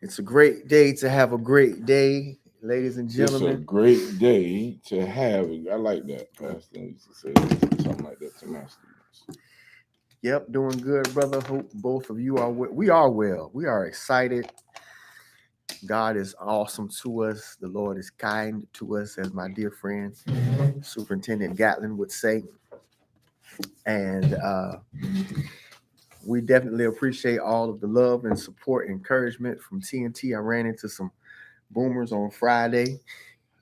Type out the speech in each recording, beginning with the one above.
It's a great day to have a great day, ladies and It's a gentlemen. great day to have. I like that. Pastor used to say something like that to my students. Yep, doing good, brother. Hope both of you are well. We are well. We are excited. God is awesome to us. The Lord is kind to us, as my dear friend Superintendent Gatlin would say. And we definitely appreciate all of the love and support and encouragement from TNT. I ran into some boomers on Friday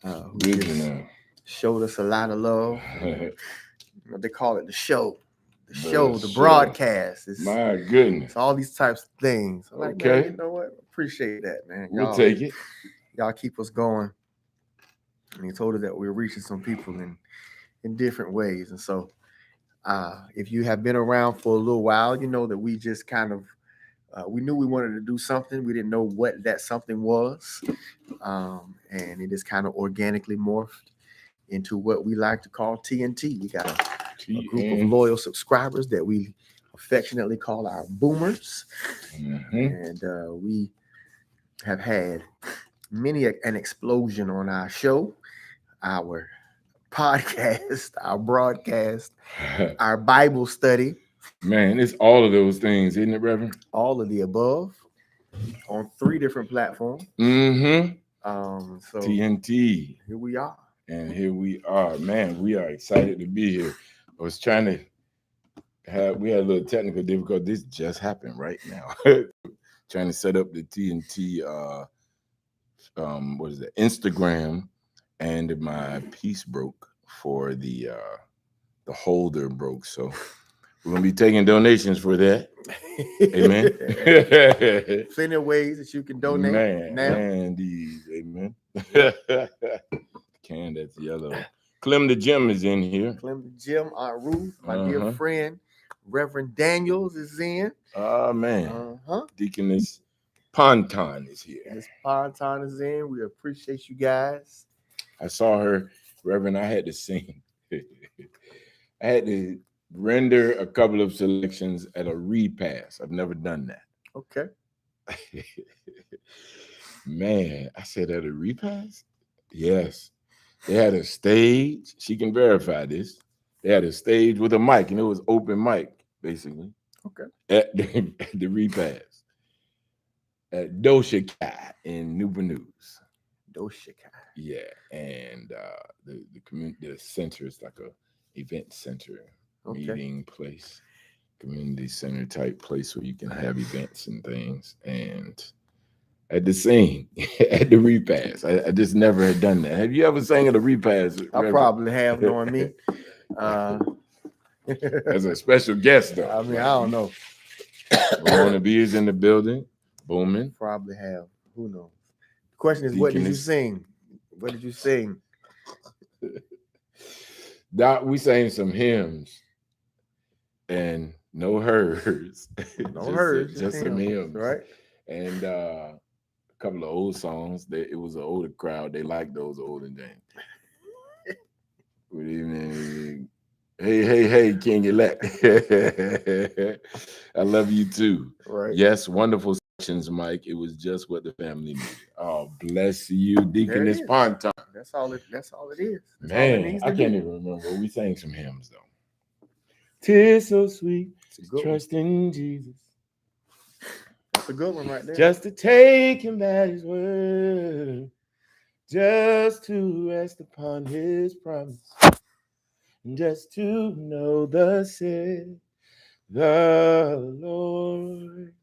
who Good just enough. showed us a lot of love. They call it the show, the Show. broadcast. My goodness. It's all these types of things. I'm like, man, Okay. you know what? Appreciate that, man. We'll take it. Y'all keep us going. And he told us that we're reaching some people in different ways. And so if you have been around for a little while, you know that we just kind of we knew we wanted to do something. We didn't know what that something was. And it just kind of organically morphed into what we like to call TNT. We got a group of loyal subscribers that we affectionately call our boomers. And we have had many an explosion on our show, our podcast, our broadcast, our Bible study. Man, it's all of those things, isn't it, Reverend? All of the above on 3 different platforms. So TNT. here we are. And here we are. Man, we are excited to be here. I was trying to we had a little technical difficulty. This just happened right now. Trying to set up the TNT what is it, Instagram, and my piece broke for the holder broke. So we're gonna be taking donations for that. Amen. Plenty of ways that you can donate. Man, these, amen. Can that's yellow. Clem the Gym is in here. Clem the Gym, Aunt Ruth, my dear friend, Reverend Daniels is in. Oh man. Deaconess Ponton is here. Miss Ponton is in. We appreciate you guys. I saw her, Reverend. I had to sing. I had to render a couple of selections at a repass. I've never done that. Okay. Man, I said at a repass? Yes. They had a stage. She can verify this. They had a stage with a mic, and it was open mic, basically. Okay. At the repass. At Doshakai in Newport News. Doshakai. Yeah. And the community, the center is like a event center, meeting place, community center type place where you can have events and things. And at the sing at the repass. I just never had done that. Have you ever sang at a repass? I probably have, knowing me. As a special guest, though. I mean, I don't know. Ramona B is in the building. Booming. Probably have. Who knows? The question is, what did you sing? What did you sing? Doc, we sang some hymns and no hers. No hers. Just some hymns. Right. And a couple of old songs. It was an older crowd. They liked those older things. Good evening. Hey, King Elect. I love you too. Right. Yes, wonderful sessions, Mike. It was just what the family needed. Oh, bless you, Deaconess Ponton. That's all it is. That's man, I can't even remember. We sang some hymns though. 'Tis so sweet to trust in Jesus. That's a good one right there. Just to take him at his word. Just to rest upon his promise. Just to know thus said the Lord.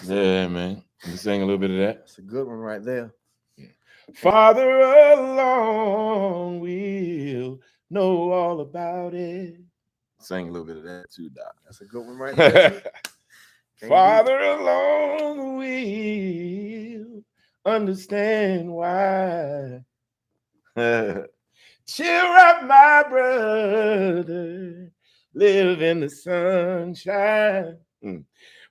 Yeah, man. You sing a little bit of that? That's a good one right there. Yeah. Farther along, we'll know all about it. Sing a little bit of that too, Doc. That's a good one right there. Farther along, we'll understand why. Cheer up, my brother. Live in the sunshine.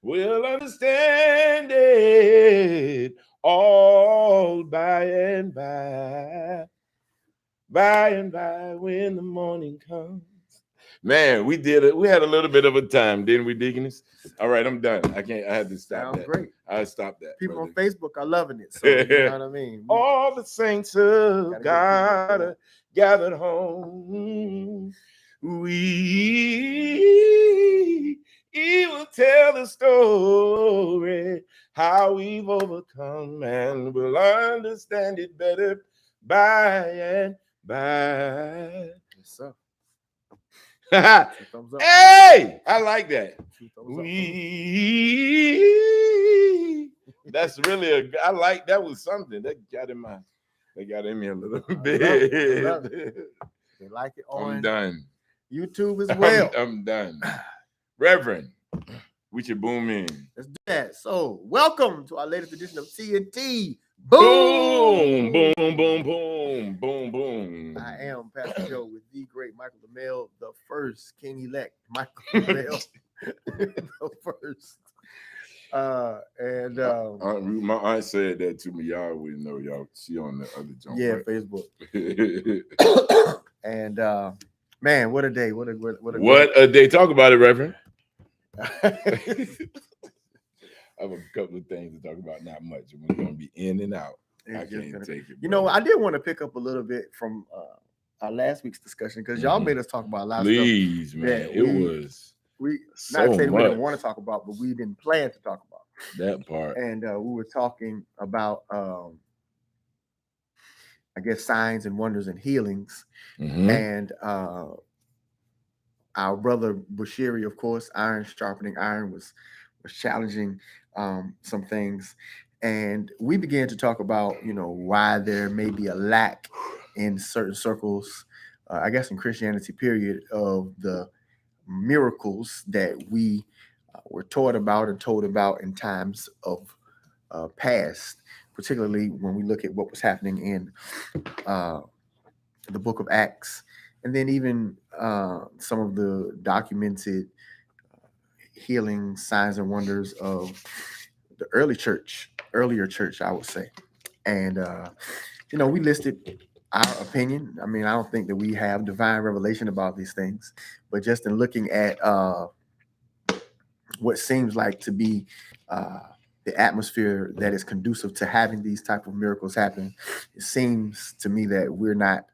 We'll understand it all by and by. By and by, when the morning comes. Man, we did it. We had a little bit of a time, didn't we, Deaconess? All right, I'm done. I can't. I had to stop Sounds that. great. I stopped that. People brother. on Facebook are loving it. So you know what I mean. All the saints of Gotta give God people are gathered home. We will tell the story how we've overcome, and we'll understand it better by and by. Yes, sir. Hey, I like that. That's really I like that was something that got in my they got in me a little bit. I love it. They like it on I'm done. YouTube as well. I'm done. Reverend, we should boom in. Let's do that. So, welcome to our latest edition of TNT. Boom, boom, boom, boom, boom, boom. I am Pastor Joe with the great Michael LaMelle, the first king-elect Michael LaMelle, the first. My aunt said that to me. Y'all wouldn't know. Y'all, she on the other jump. Yeah, right? Facebook. And man, what a day! What a day! Talk about it, Reverend. I have a couple of things to talk about. Not much. We're going to be in and out. I can't take it. You know, I did want to pick up a little bit from our last week's discussion because y'all made us talk about a lot of stuff. Please, man, it was. We so not saying much. we didn't want to talk about, but we didn't plan to talk about that part. And we were talking about, I guess, signs and wonders and healings, and our brother Bushiri, of course, iron sharpening iron was challenging some things, and we began to talk about, you know, why there may be a lack in certain circles, I guess, in Christianity, period, of the miracles that we were taught about and told about in times of past, particularly when we look at what was happening in the book of Acts, and then even some of the documented healing signs and wonders of the earlier church, I would say. And you know, we listed our opinion. I mean, I don't think that we have divine revelation about these things, but just in looking at what seems like to be the atmosphere that is conducive to having these type of miracles happen, it seems to me that we're not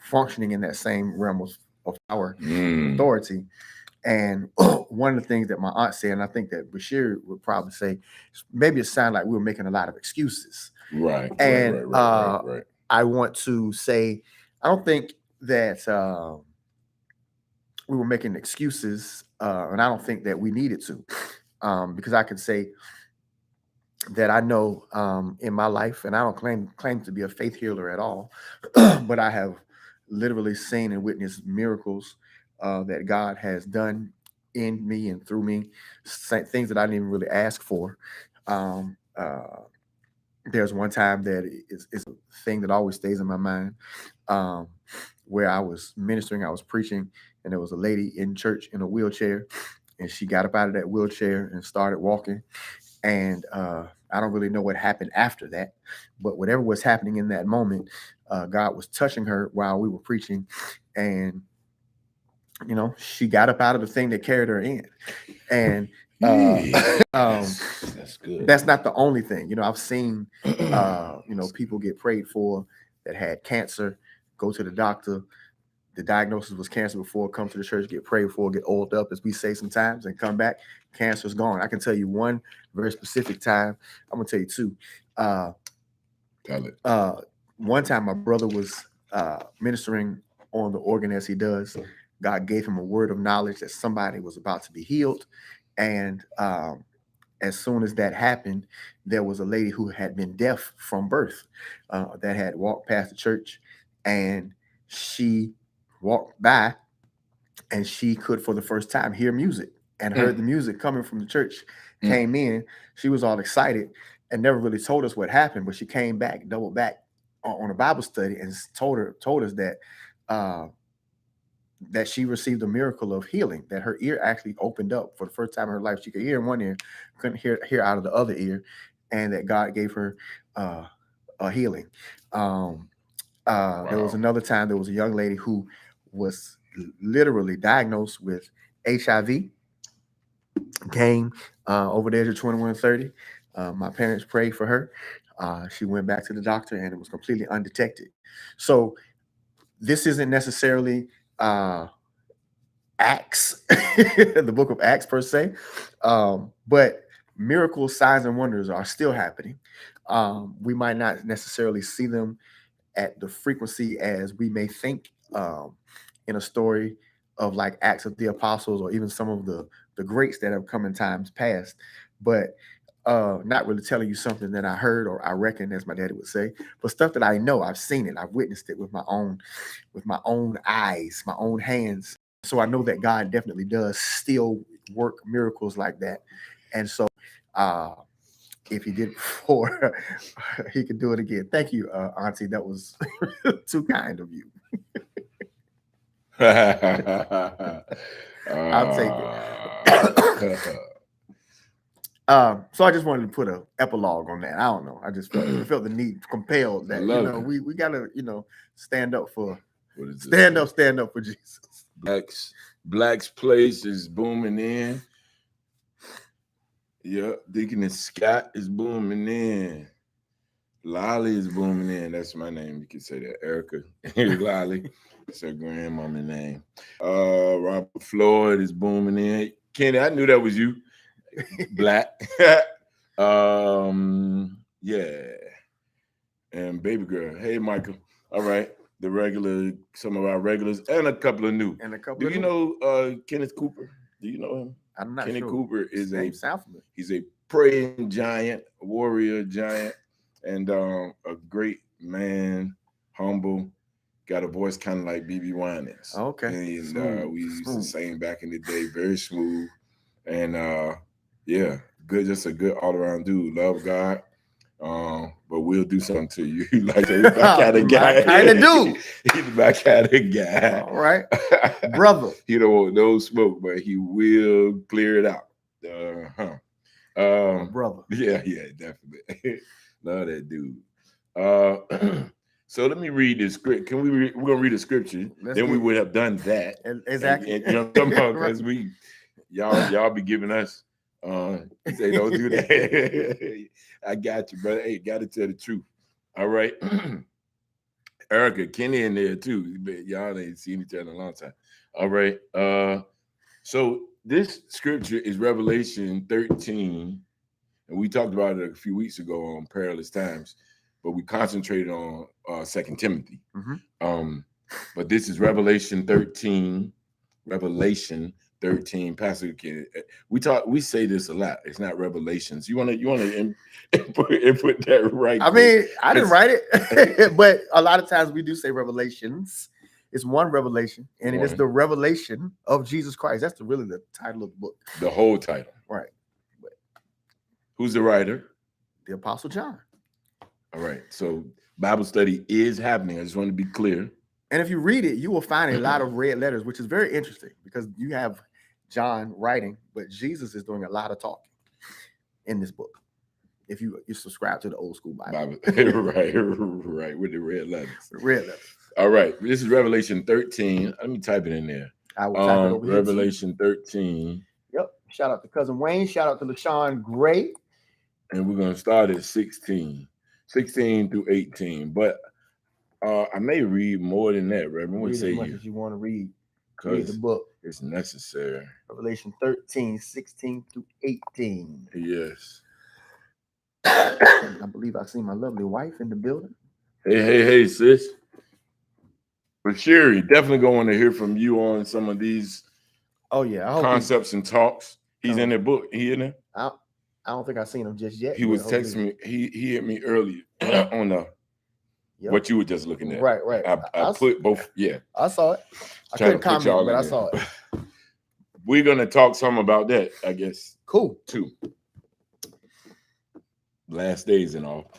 functioning in that same realm of power, authority. And one of the things that my aunt said, and I think that Bashir would probably say, maybe it sounded like we were making a lot of excuses. Right. And right. I want to say, I don't think that we were making excuses, and I don't think that we needed to, because I can say that I know in my life, and I don't claim to be a faith healer at all, but I have literally seen and witnessed miracles that God has done in me and through me, things that I didn't even really ask for. There's one time that is a thing that always stays in my mind, where I was ministering, I was preaching, and there was a lady in church in a wheelchair, and she got up out of that wheelchair and started walking. And I don't really know what happened after that, but whatever was happening in that moment, God was touching her while we were preaching, and you know, she got up out of the thing that carried her in. And that's good. That's not the only thing. You know, I've seen you know, people get prayed for that had cancer, go to the doctor, the diagnosis was cancer before, come to the church, get prayed for, get oiled up, as we say sometimes, and come back, cancer's gone. I can tell you one very specific time. I'm gonna tell you two. Tell it. One time my brother was ministering on the organ as he does. God gave him a word of knowledge that somebody was about to be healed. And as soon as that happened, there was a lady who had been deaf from birth that had walked past the church, and she walked by, and she could, for the first time, hear music and heard the music coming from the church, came in. She was all excited and never really told us what happened, but she came back, doubled back on a Bible study, and told us that that she received a miracle of healing, that her ear actually opened up for the first time in her life. She could hear in one ear, couldn't hear out of the other ear, and that God gave her a healing. Wow. There was another time, there was a young lady who was literally diagnosed with HIV, came over the age of 21 and 30. My parents prayed for her. She went back to the doctor and it was completely undetected. So this isn't necessarily Acts, the book of Acts per se, but miracles, signs, and wonders are still happening. We might not necessarily see them at the frequency as we may think in a story of like Acts of the Apostles or even some of the greats that have come in times past, but not really telling you something that I heard or I reckon, as my daddy would say, but stuff that I know, I've seen it, I've witnessed it with my own eyes, my own hands. So I know that God definitely does still work miracles like that. And so uh if he did before, he could do it again. Thank you, Auntie. That was too kind of you. I'll take it. So I just wanted to put an epilogue on that. I don't know. I just felt the need, compelled that we gotta stand up for stand up for Jesus. Black's place is booming in. Yeah, Deaconess Scott is booming in. Lolly is booming in. That's my name. You can say that. Erica Lolly. That's her grandmama name. Robert Floyd is booming in. Kenny, I knew that was you. Black. Yeah. And baby girl. Hey, Michael. All right. Some of our regulars, and a couple of new. Do you know Kenneth Cooper? Do you know him? I'm not Kenneth sure. Cooper is he's a praying giant, a warrior giant, and a great man, humble, got a voice kind of like B.B. Winans. Okay. And we used to sing back in the day, very smooth. And yeah, good, just a good all-around dude. Love God. But we'll do something to you. Like that kind of guy. Kind of dude. He's my kind of guy. All right. Brother. He don't want no smoke, but he will clear it out. Brother. Yeah, definitely. Love that dude. So let me read this script. We're gonna read the scripture. Then we would have done that. Exactly. And you know what I'm talking about? Because y'all be giving us say don't do that. I got you, brother. Hey, gotta tell the truth. All right. Erica, Kenny in there too. Y'all ain't seen each other in a long time. All right. So this scripture is Revelation 13, and we talked about it a few weeks ago on Perilous Times, but we concentrated on 2 Timothy. Mm-hmm. But this is Revelation 13. Pastor Kenny. We say this a lot. It's not Revelations. You want to input that right? I mean, I didn't write it, but a lot of times we do say Revelations. It's one revelation, and it is the revelation of Jesus Christ. That's really the title of the book. The whole title. Right. But who's the writer? The Apostle John. All right. So Bible study is happening. I just want to be clear. And if you read it, you will find a lot of red letters, which is very interesting because you have John writing, but Jesus is doing a lot of talking in this book. If you subscribe to the old school Bible. right, with the red letters. Red letters. All right, this is Revelation 13. Let me type it in there. I will type it over here. Revelation 13. Yep. Shout out to Cousin Wayne. Shout out to LaShawn Gray. And we're going to start at 16 through 18. But I may read more than that, Reverend. What say you? As you want to read the book. It's necessary. Revelation 13, 16 through 18. Yes. I believe I see my lovely wife in the building. Hey, sis. But Sherry, definitely going to hear from you on some of these concepts and talks. He's in the book. He in there? I don't think I've seen him just yet. He was texting me. He hit me earlier on what you were just looking at. Right. I put both. Yeah. I saw it. I couldn't comment, but I saw it. We're going to talk some about that, I guess. Cool. Too. Last days and all.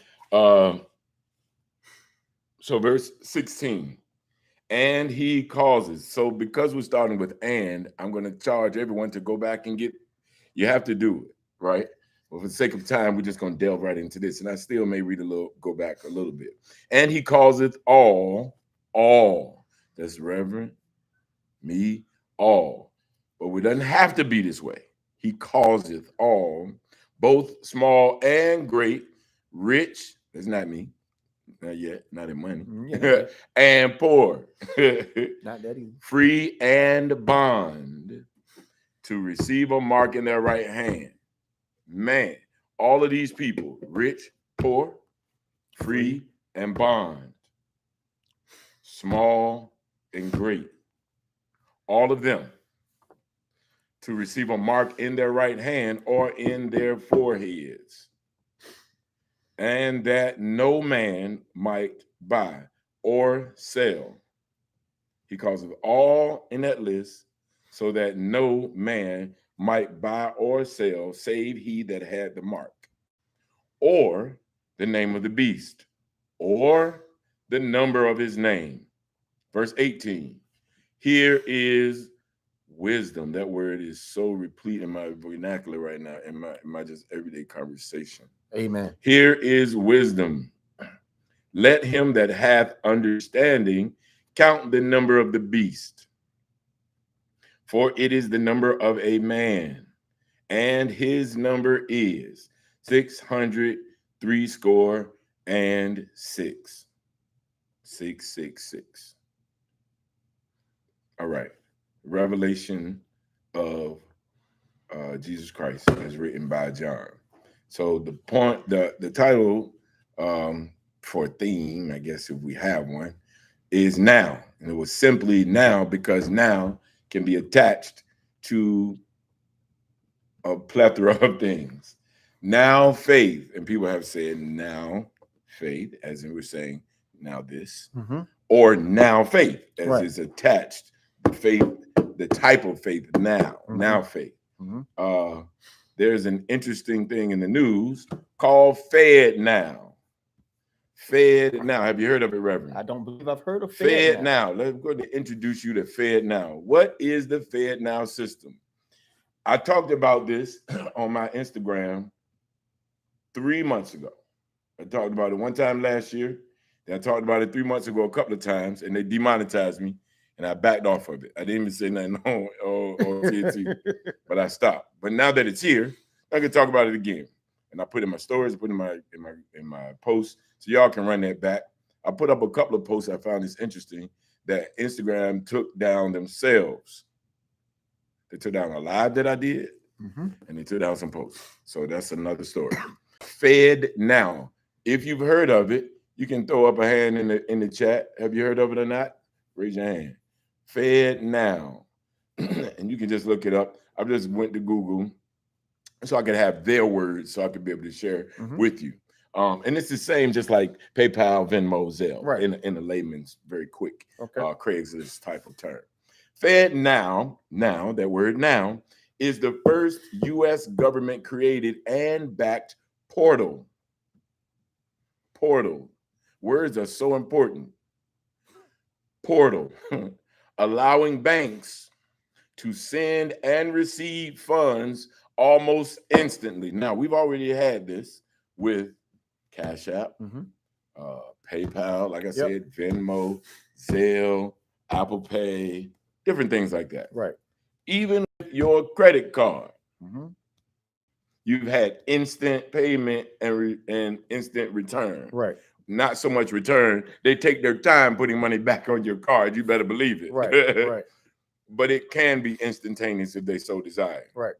So verse 16. And he causes. So because we're starting with and, I'm going to charge everyone to go back and you have to do it, right? Well, for the sake of time, we're just going to delve right into this. And I still may go back a little bit. And he causeth all, that's reverent, me, all. But it doesn't have to be this way. He causeth all, both small and great, rich, that's not me, not yet, not in money, Yeah, and poor, not that easy. free and bond, to receive a mark in their right hand. Man, all of these people, rich, poor, free, and bond, small and great, all of them, to receive a mark in their right hand or in their foreheads, and that no man might buy or sell. He calls it all in that list, so that no man might buy or sell save he that had the mark, or the name of the beast, or the number of his name. Verse 18. Here is wisdom. That word is so replete in my vernacular right now, in my just everyday conversation. Amen. Here is wisdom. Let him that hath understanding count the number of the beast, for it is the number of a man, and his number is 666. 666. All right. Revelation of Jesus Christ as written by John. So the point, the title for theme, I guess if we have one, is now. And it was simply now because now can be attached to a plethora of things. Now faith, and people have said now faith, as in we're saying now this, or now faith, as is attached the faith, the type of faith now faith. There's an interesting thing in the news called Fed Now. Fed Now. Have you heard of it, Reverend? I don't believe I've heard of Fed Now. Let's go to introduce you to Fed Now. What is the Fed Now system? I talked about this on my Instagram 3 months ago. I talked about it one time last year. Then I talked about it 3 months ago a couple of times, and they demonetized me, and I backed off of it. I didn't even say nothing on TNT, but I stopped. But now that it's here, I can talk about it again. And I put in my stories, put in my posts, so y'all can run that back. I put up a couple of posts I found this interesting that Instagram took down themselves. They took down a live that I did, and they took down some posts. So that's another story. Fed Now. If you've heard of it, you can throw up a hand in the chat. Have you heard of it or not? Raise your hand. Fed Now. And you can just look it up. I just went to Google so I could have their words so I could be able to share with you. And it's the same, just like PayPal, Venmo, Zelle, in a layman's very quick Craigslist type of term. Fed Now, that word now, is the first U.S. government created and backed portal. Portal. Words are so important. Portal. Allowing banks to send and receive funds almost instantly. Now, we've already had this with Cash App, PayPal, like I said, Venmo, Zelle, Apple Pay, different things like that. Right. Even with your credit card, you've had instant payment and instant return. Right. Not so much return. They take their time putting money back on your card. You better believe it. Right. Right. But it can be instantaneous if they so desire. Right.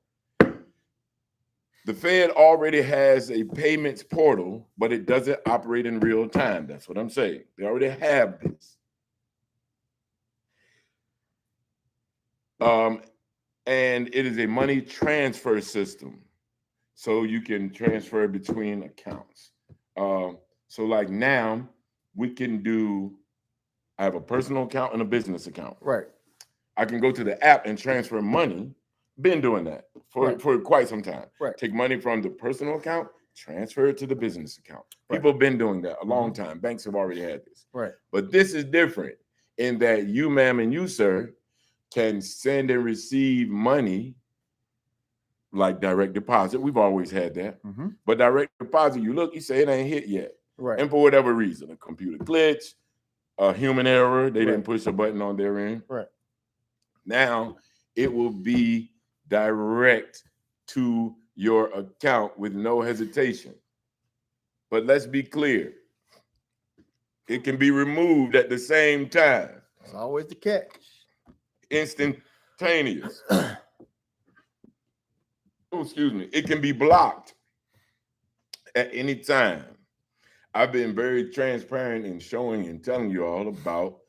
The Fed already has a payments portal, but it doesn't operate in real time. That's what I'm saying. They already have this. And it is a money transfer system. So you can transfer between accounts. So like now, we can do, I have a personal account and a business account. Right. I can go to the app and transfer money. Been doing that for quite some time. Right. Take money from the personal account, transfer it to the business account. People have been doing that a long time. Banks have already had this. Right. But this is different in that you, ma'am, and you, sir, can send and receive money like direct deposit. We've always had that. But direct deposit, you look, you say it ain't hit yet. Right. And for whatever reason, a computer glitch, a human error, they didn't push a button on their end. Right. Now it will be direct to your account with no hesitation. But let's be clear. It can be removed at the same time. It's always the catch. Instantaneous. Oh, excuse me. It can be blocked at any time. I've been very transparent in showing and telling you all about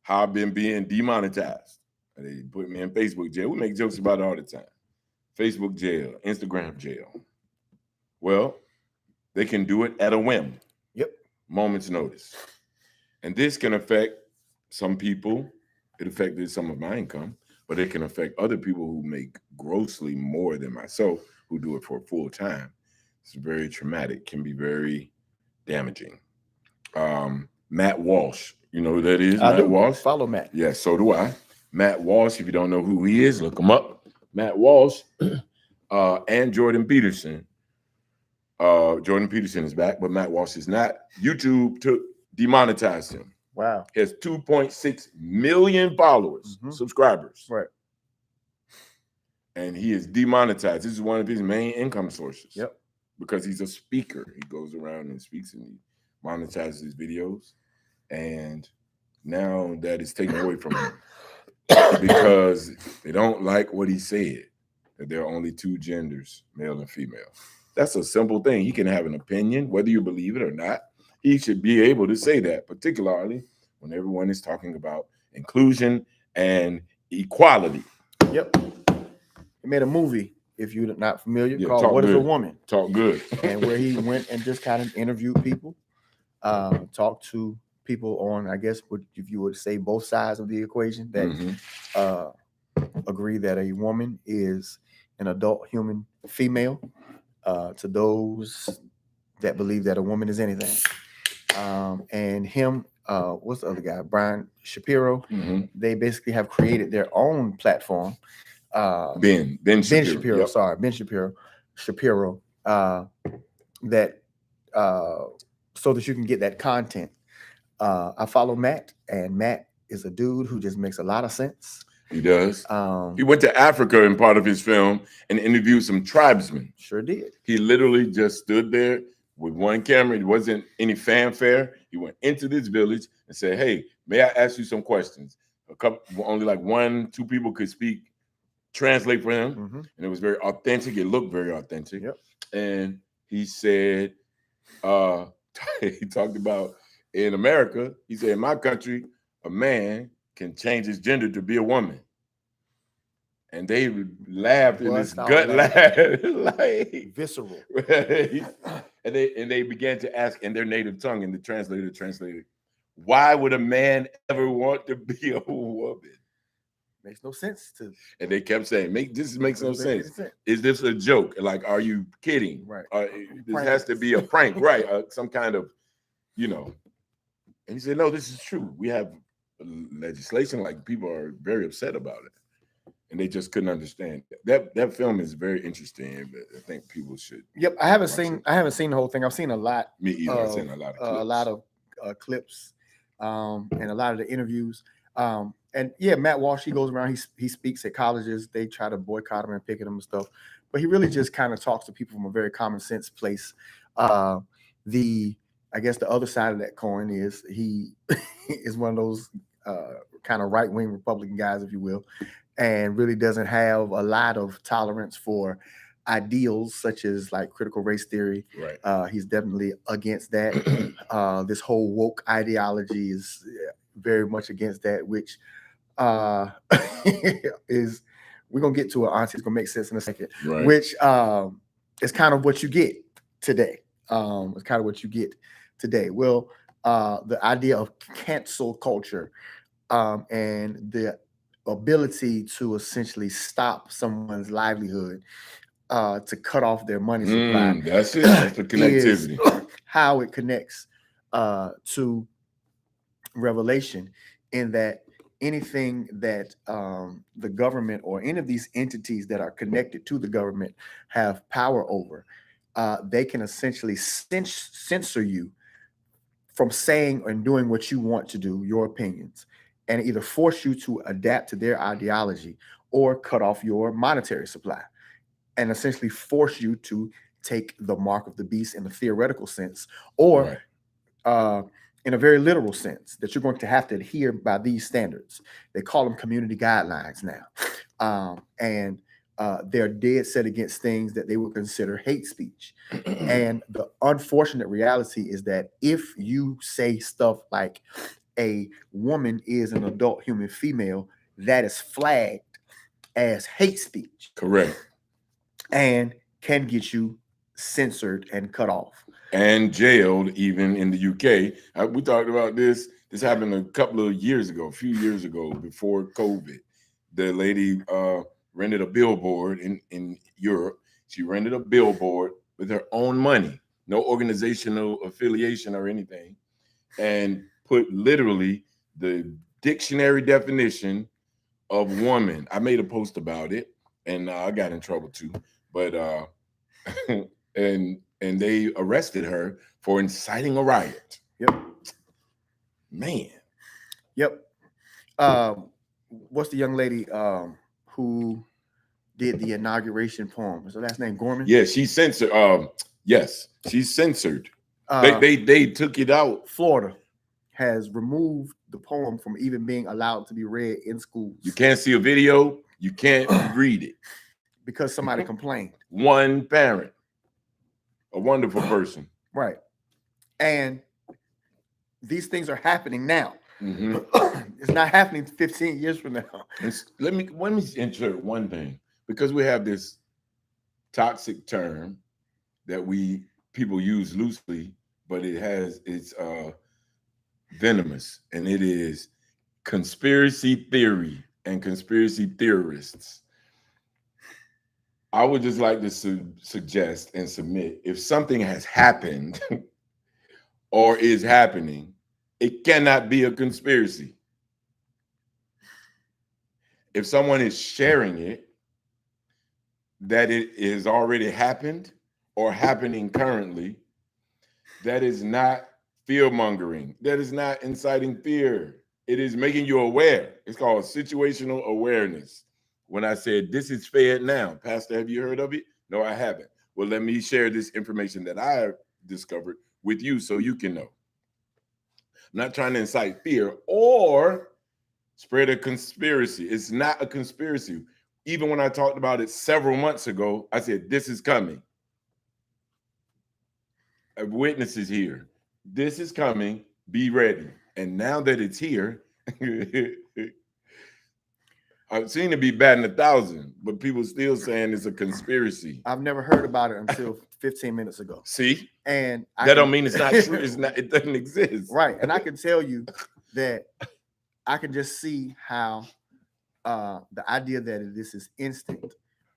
how I've been being demonetized. They put me in Facebook jail. We make jokes about it all the time. Facebook jail, Instagram jail. Well, they can do it at a whim. Yep. Moment's notice. And this can affect some people. It affected some of my income, but it can affect other people who make grossly more than myself, who do it for full time. It's very traumatic, can be very damaging. Matt Walsh, you know who that is? I Matt do. Walsh? Follow Matt. Yeah, so do I. Matt Walsh, if you don't know who he is, look him up. Matt Walsh and Jordan Peterson. Jordan Peterson is back, but Matt Walsh is not. YouTube demonetized him. Wow. He has 2.6 million followers, subscribers. Right. And he is demonetized. This is one of his main income sources. Yep. Because he's a speaker. He goes around and speaks and he monetizes his videos. And now that is taken away from him because they don't like what he said, that there are only two genders, male and female. That's a simple thing. He can have an opinion, whether you believe it or not. He should be able to say that, particularly when everyone is talking about inclusion and equality. Yep. He made a movie, if you're not familiar, called Talk What Good. Is a Woman? Talk Good. And where he went and just kind of interviewed people, talked to people on, I guess, if you would say both sides of the equation, that agree that a woman is an adult human female, to those that believe that a woman is anything. And him, what's the other guy? Brian Shapiro. They basically have created their own platform. Ben Shapiro. Yep. Sorry, Ben Shapiro. That so that you can get that content. I follow Matt, and Matt is a dude who just makes a lot of sense. He does. He went to Africa in part of his film and interviewed some tribesmen. Sure did. He literally just stood there with one camera. It wasn't any fanfare. He went into this village and said, "Hey, may I ask you some questions?" Only like 1-2 people could speak, translate for him. And it was very authentic. It looked very authentic. Yep. And he said, he talked about in America, he said, in my country, a man can change his gender to be a woman. And they laughed in this gut laugh, like visceral. and they began to ask in their native tongue, and the translator translated, "Why would a man ever want to be a woman?" Makes no sense to. And they kept saying, "This makes no sense. Is this a joke? Like, are you kidding? Right. This has to be a prank, right? Some kind of, you know." And he said, "No, this is true. We have legislation. Like, people are very upset about it." And they just couldn't understand. That film is very interesting. But I think people should. Yep, I haven't seen the whole thing. I've seen a lot. Me either. I've seen a lot of clips. A lot of clips, and a lot of the interviews. And yeah, Matt Walsh, he goes around. He speaks at colleges. They try to boycott him and picket him and stuff. But he really just kind of talks to people from a very common sense place. I guess the other side of that coin is he is one of those kind of right-wing Republican guys, if you will, and really doesn't have a lot of tolerance for ideals such as like critical race theory. Right. He's definitely against that. This whole woke ideology is very much against that, which is, we're gonna get to it, Auntie. It's gonna make sense in a second. Right. Which is kind of what you get today. It's kind of what you get today. Well, the idea of cancel culture and the ability to essentially stop someone's livelihood, to cut off their money supply. That's it. That's the connectivity. How it connects to Revelation, in that anything that the government or any of these entities that are connected to the government have power over, they can essentially censor you from saying and doing what you want to do, your opinions. and either force you to adapt to their ideology or cut off your monetary supply and essentially force you to take the mark of the beast in a theoretical sense, or Right. in a very literal sense, that you're going to have to adhere by these standards. They call them community guidelines now. And they're dead set against things that they would consider hate speech. And the unfortunate reality is that if you say stuff like a woman is an adult human female, that is flagged as hate speech. Correct. And can get you censored and cut off. And jailed, even in the UK. We talked about this. This happened a couple of years ago, a few years ago, before COVID. The lady rented a billboard in Europe. She rented a billboard with her own money, no organizational affiliation or anything, and put literally the dictionary definition of woman. I made a post about it, and I got in trouble too. But and they arrested her for inciting a riot. Yep. Man. Yep. What's the young lady who did the inauguration poem? Is her last name Gorman? Yeah, she's censored. Yes, she's censored. They took it out. Florida has removed the poem from even being allowed to be read in schools. You can't see a video. You can't read it. Because somebody complained. One parent. A wonderful person. Right. And these things are happening now. Mm-hmm. It's not happening 15 years from now. Let me insert one thing, because we have this toxic term that people use loosely, but it's venomous, and it is conspiracy theory and conspiracy theorists. I would just like to suggest and submit, if something has happened or is happening, it cannot be a conspiracy. If someone is sharing it, that it is already happened or happening currently, that is not fear-mongering. That is not inciting fear. It is making you aware. It's called situational awareness. When I said, this is fed now, Pastor, have you heard of it? No, I haven't. Well, let me share this information that I have discovered with you so you can know. I'm not trying to incite fear or spread a conspiracy. It's not a conspiracy. Even when I talked about it several months ago, I said, this is coming. A witness is here. This is coming. Be ready. And now that it's here, I've seen it be batting 1,000, but people still saying it's a conspiracy. I've never heard about it until 15 minutes ago. See? And that don't mean it's not true. It doesn't exist. Right. And I can tell you that I can just see how the idea that this is instant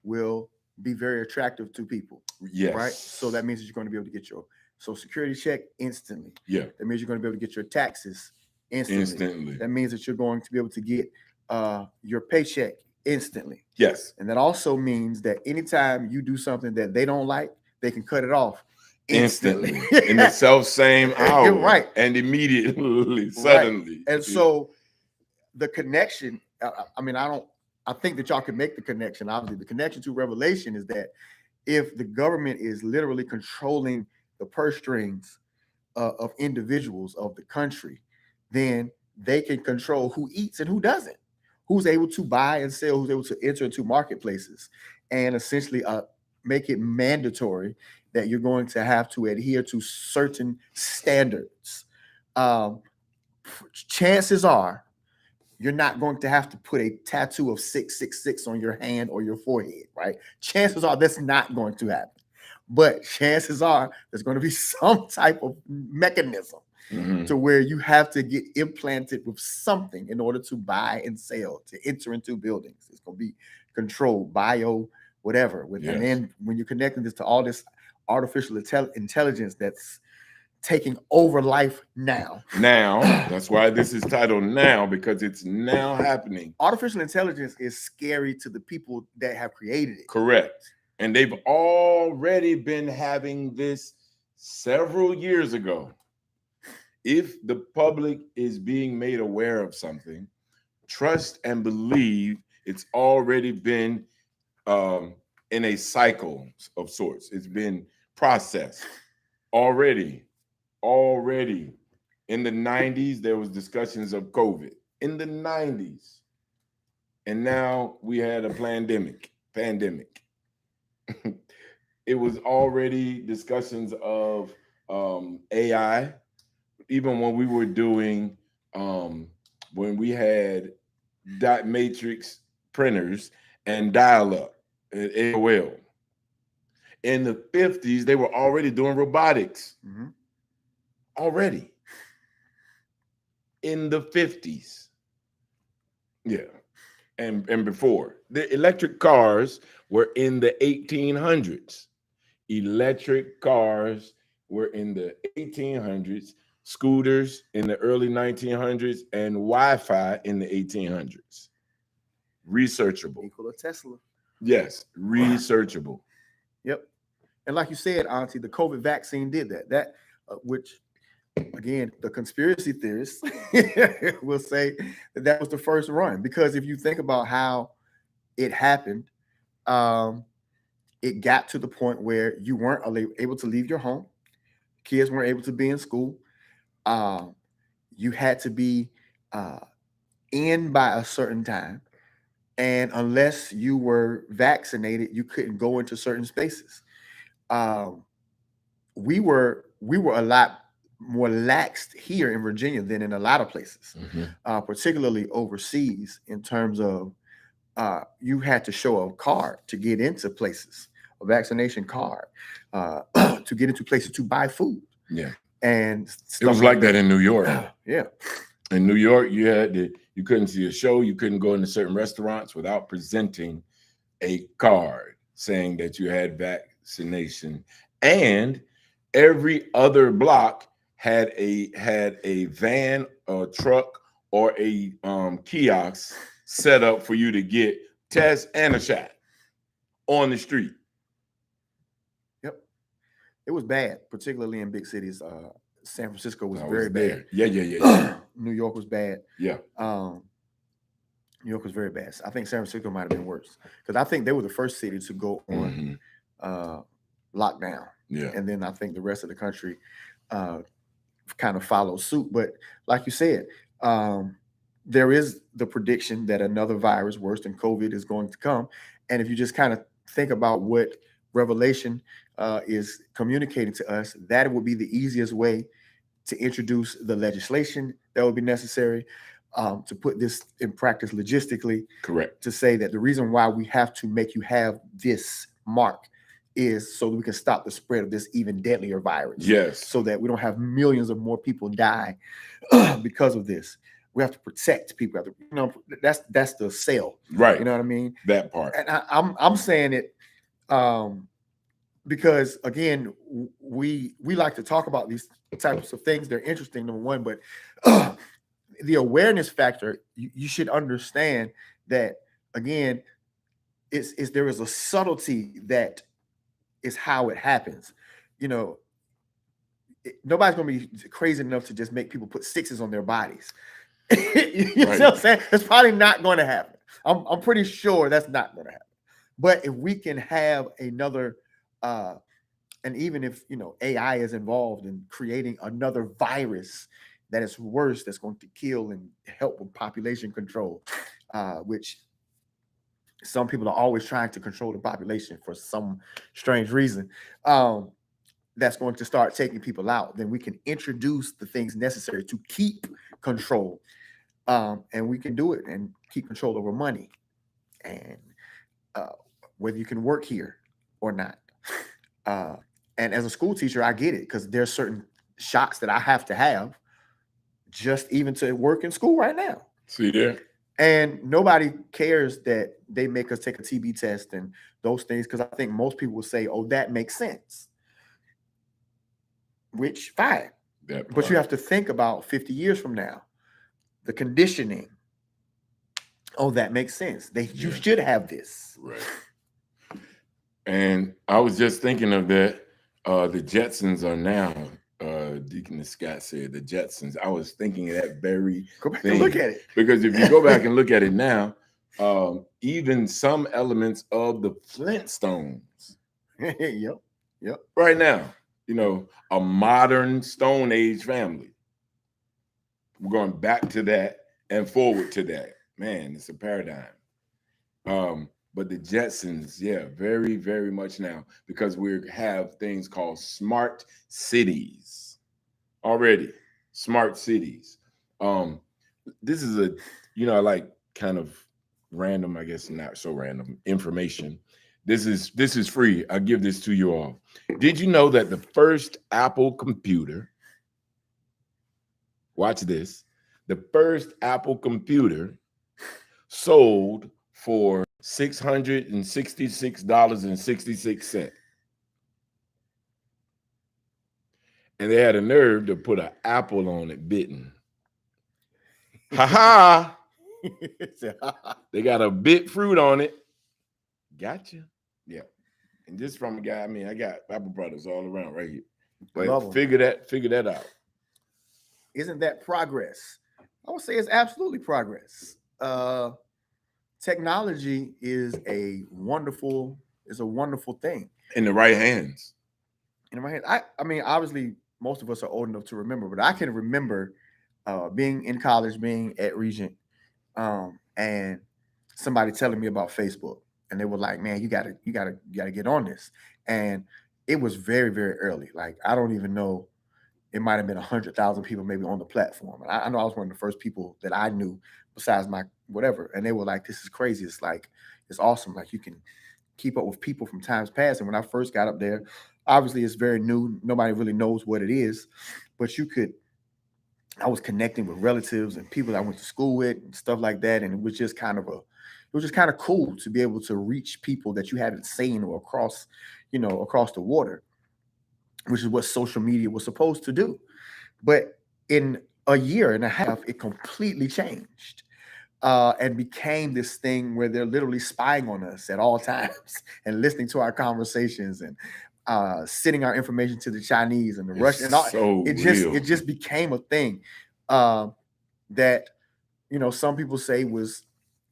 will be very attractive to people. Yes. Right. So that means that you're going to be able to get your Social Security check instantly. Yeah. That means you're going to be able to get your taxes instantly. That means that you're going to be able to get your paycheck instantly. Yes. And that also means that anytime you do something that they don't like, they can cut it off instantly. In the self same hour. Right. And immediately, suddenly. Right. And so the connection, I think that y'all can make the connection. Obviously, the connection to Revelation is that if the government is literally controlling the purse strings of individuals of the country, then they can control who eats and who doesn't, who's able to buy and sell, who's able to enter into marketplaces, and essentially make it mandatory that you're going to have to adhere to certain standards. Chances are you're not going to have to put a tattoo of 666 on your hand or your forehead, right? Chances are that's not going to happen. But chances are there's going to be some type of mechanism to where you have to get implanted with something in order to buy and sell, to enter into buildings. It's going to be controlled, whatever. Yes. And then when you're connecting this to all this artificial intelligence that's taking over life now. Now, that's why this is titled Now, because it's now happening. Artificial intelligence is scary to the people that have created it. Correct. And they've already been having this several years ago. If the public is being made aware of something, trust and believe it's already been in a cycle of sorts. It's been processed already. Already in the 90s, there was discussions of COVID in the 90s. And now we had a pandemic. It was already discussions of AI, even when we were doing when we had dot matrix printers and dial-up and AOL. In the 50s, they were already doing robotics. Mm-hmm. Already. In the 50s. Yeah. And before. The electric cars were in the 1800s. Electric cars were in the 1800s, scooters in the early 1900s, and Wi-Fi in the 1800s. Researchable. Equal a Tesla. Yes, researchable. Yep. And like you said, Auntie, the COVID vaccine did that. Which, again, the conspiracy theorists will say that was the first run. Because if you think about how it happened, it got to the point where you weren't able to leave your home. Kids weren't able to be in school. You had to be in by a certain time. And unless you were vaccinated, you couldn't go into certain spaces. We were a lot more laxed here in Virginia than in a lot of places, particularly overseas, in terms of you had to show a card to get into places, a vaccination card, to get into places to buy food. Yeah. And it was like that in New York. Yeah. In New York, you couldn't see a show, you couldn't go into certain restaurants without presenting a card saying that you had vaccination. And every other block had a van or truck or a kiosk set up for you to get tests and a shot on the street. Yep. It was bad, particularly in big cities. San Francisco was very bad. bad. Yeah. New York was bad. Yeah. New York was very bad. I think San Francisco might have been worse because I think they were the first city to go on lockdown. Yeah. And then I think the rest of the country kind of followed suit. But like you said, there is the prediction that another virus worse than COVID is going to come. And if you just kind of think about what Revelation is communicating to us, that would be the easiest way to introduce the legislation that would be necessary to put this in practice logistically. Correct. To say that the reason why we have to make you have this mark is so that we can stop the spread of this even deadlier virus. Yes. So that we don't have millions of more people die because of this. We have to protect people. That's the sale. Right. You know what I mean? That part. And I'm saying it because again, we like to talk about these types of things. They're interesting, number one, but the awareness factor, you should understand that again, there is a subtlety that is how it happens. Nobody's gonna be crazy enough to just make people put sixes on their bodies. You know what I'm saying? It's probably not going to happen. I'm pretty sure that's not going to happen. But if we can have another, and even if AI is involved in creating another virus that is worse, that's going to kill and help with population control, which some people are always trying to control the population for some strange reason. That's going to start taking people out. Then we can introduce the things necessary to keep control. And we can do it and keep control over money and whether you can work here or not. And as a school teacher, I get it because there's certain shots that I have to have just even to work in school right now. See there? And nobody cares that they make us take a TB test and those things because I think most people will say, oh, that makes sense. Which, fine. But you have to think about 50 years from now. The conditioning. Oh, that makes sense. You should have this. Right. And I was just thinking of that. The Jetsons are now Deacon Scott said, the Jetsons. I was thinking of that very Go back thing. and look at it. Because if you go back and look at it now, even some elements of the Flintstones. Yep. Right now, a modern Stone Age family. We're going back to that and forward to that. Man, it's a paradigm. But the Jetsons, yeah, very, very much now, because we have things called smart cities already. Smart cities. This is I like kind of random, I guess not so random information. This is free. I'll give this to you all. Did you know that the first Apple computer, watch this, the first Apple computer sold for $666.66. And they had a nerve to put an apple on it bitten. Ha ha! They got a bit fruit on it. Gotcha. Yeah. And this from a guy, I got Apple products all around right here. But figure that out. Isn't that progress? I would say it's absolutely progress. Technology is a wonderful thing. In the right hands. In the right hands. I mean, obviously, most of us are old enough to remember, but I can remember being in college, being at Regent, and somebody telling me about Facebook, and they were like, "Man, you gotta get on this." And it was very, very early. Like, I don't even know. It might have been 100,000 people maybe on the platform. And I know I was one of the first people that I knew besides my whatever. And they were like, "This is crazy. It's like, it's awesome. Like, you can keep up with people from times past." And when I first got up there, obviously it's very new. Nobody really knows what it is, but I was connecting with relatives and people I went to school with and stuff like that. And it was just kind of cool to be able to reach people that you haven't seen or across the water, which is what social media was supposed to do. But in a year and a half, it completely changed and became this thing where they're literally spying on us at all times and listening to our conversations and sending our information to the Chinese and the Russians. And all. So it just became a thing that some people say was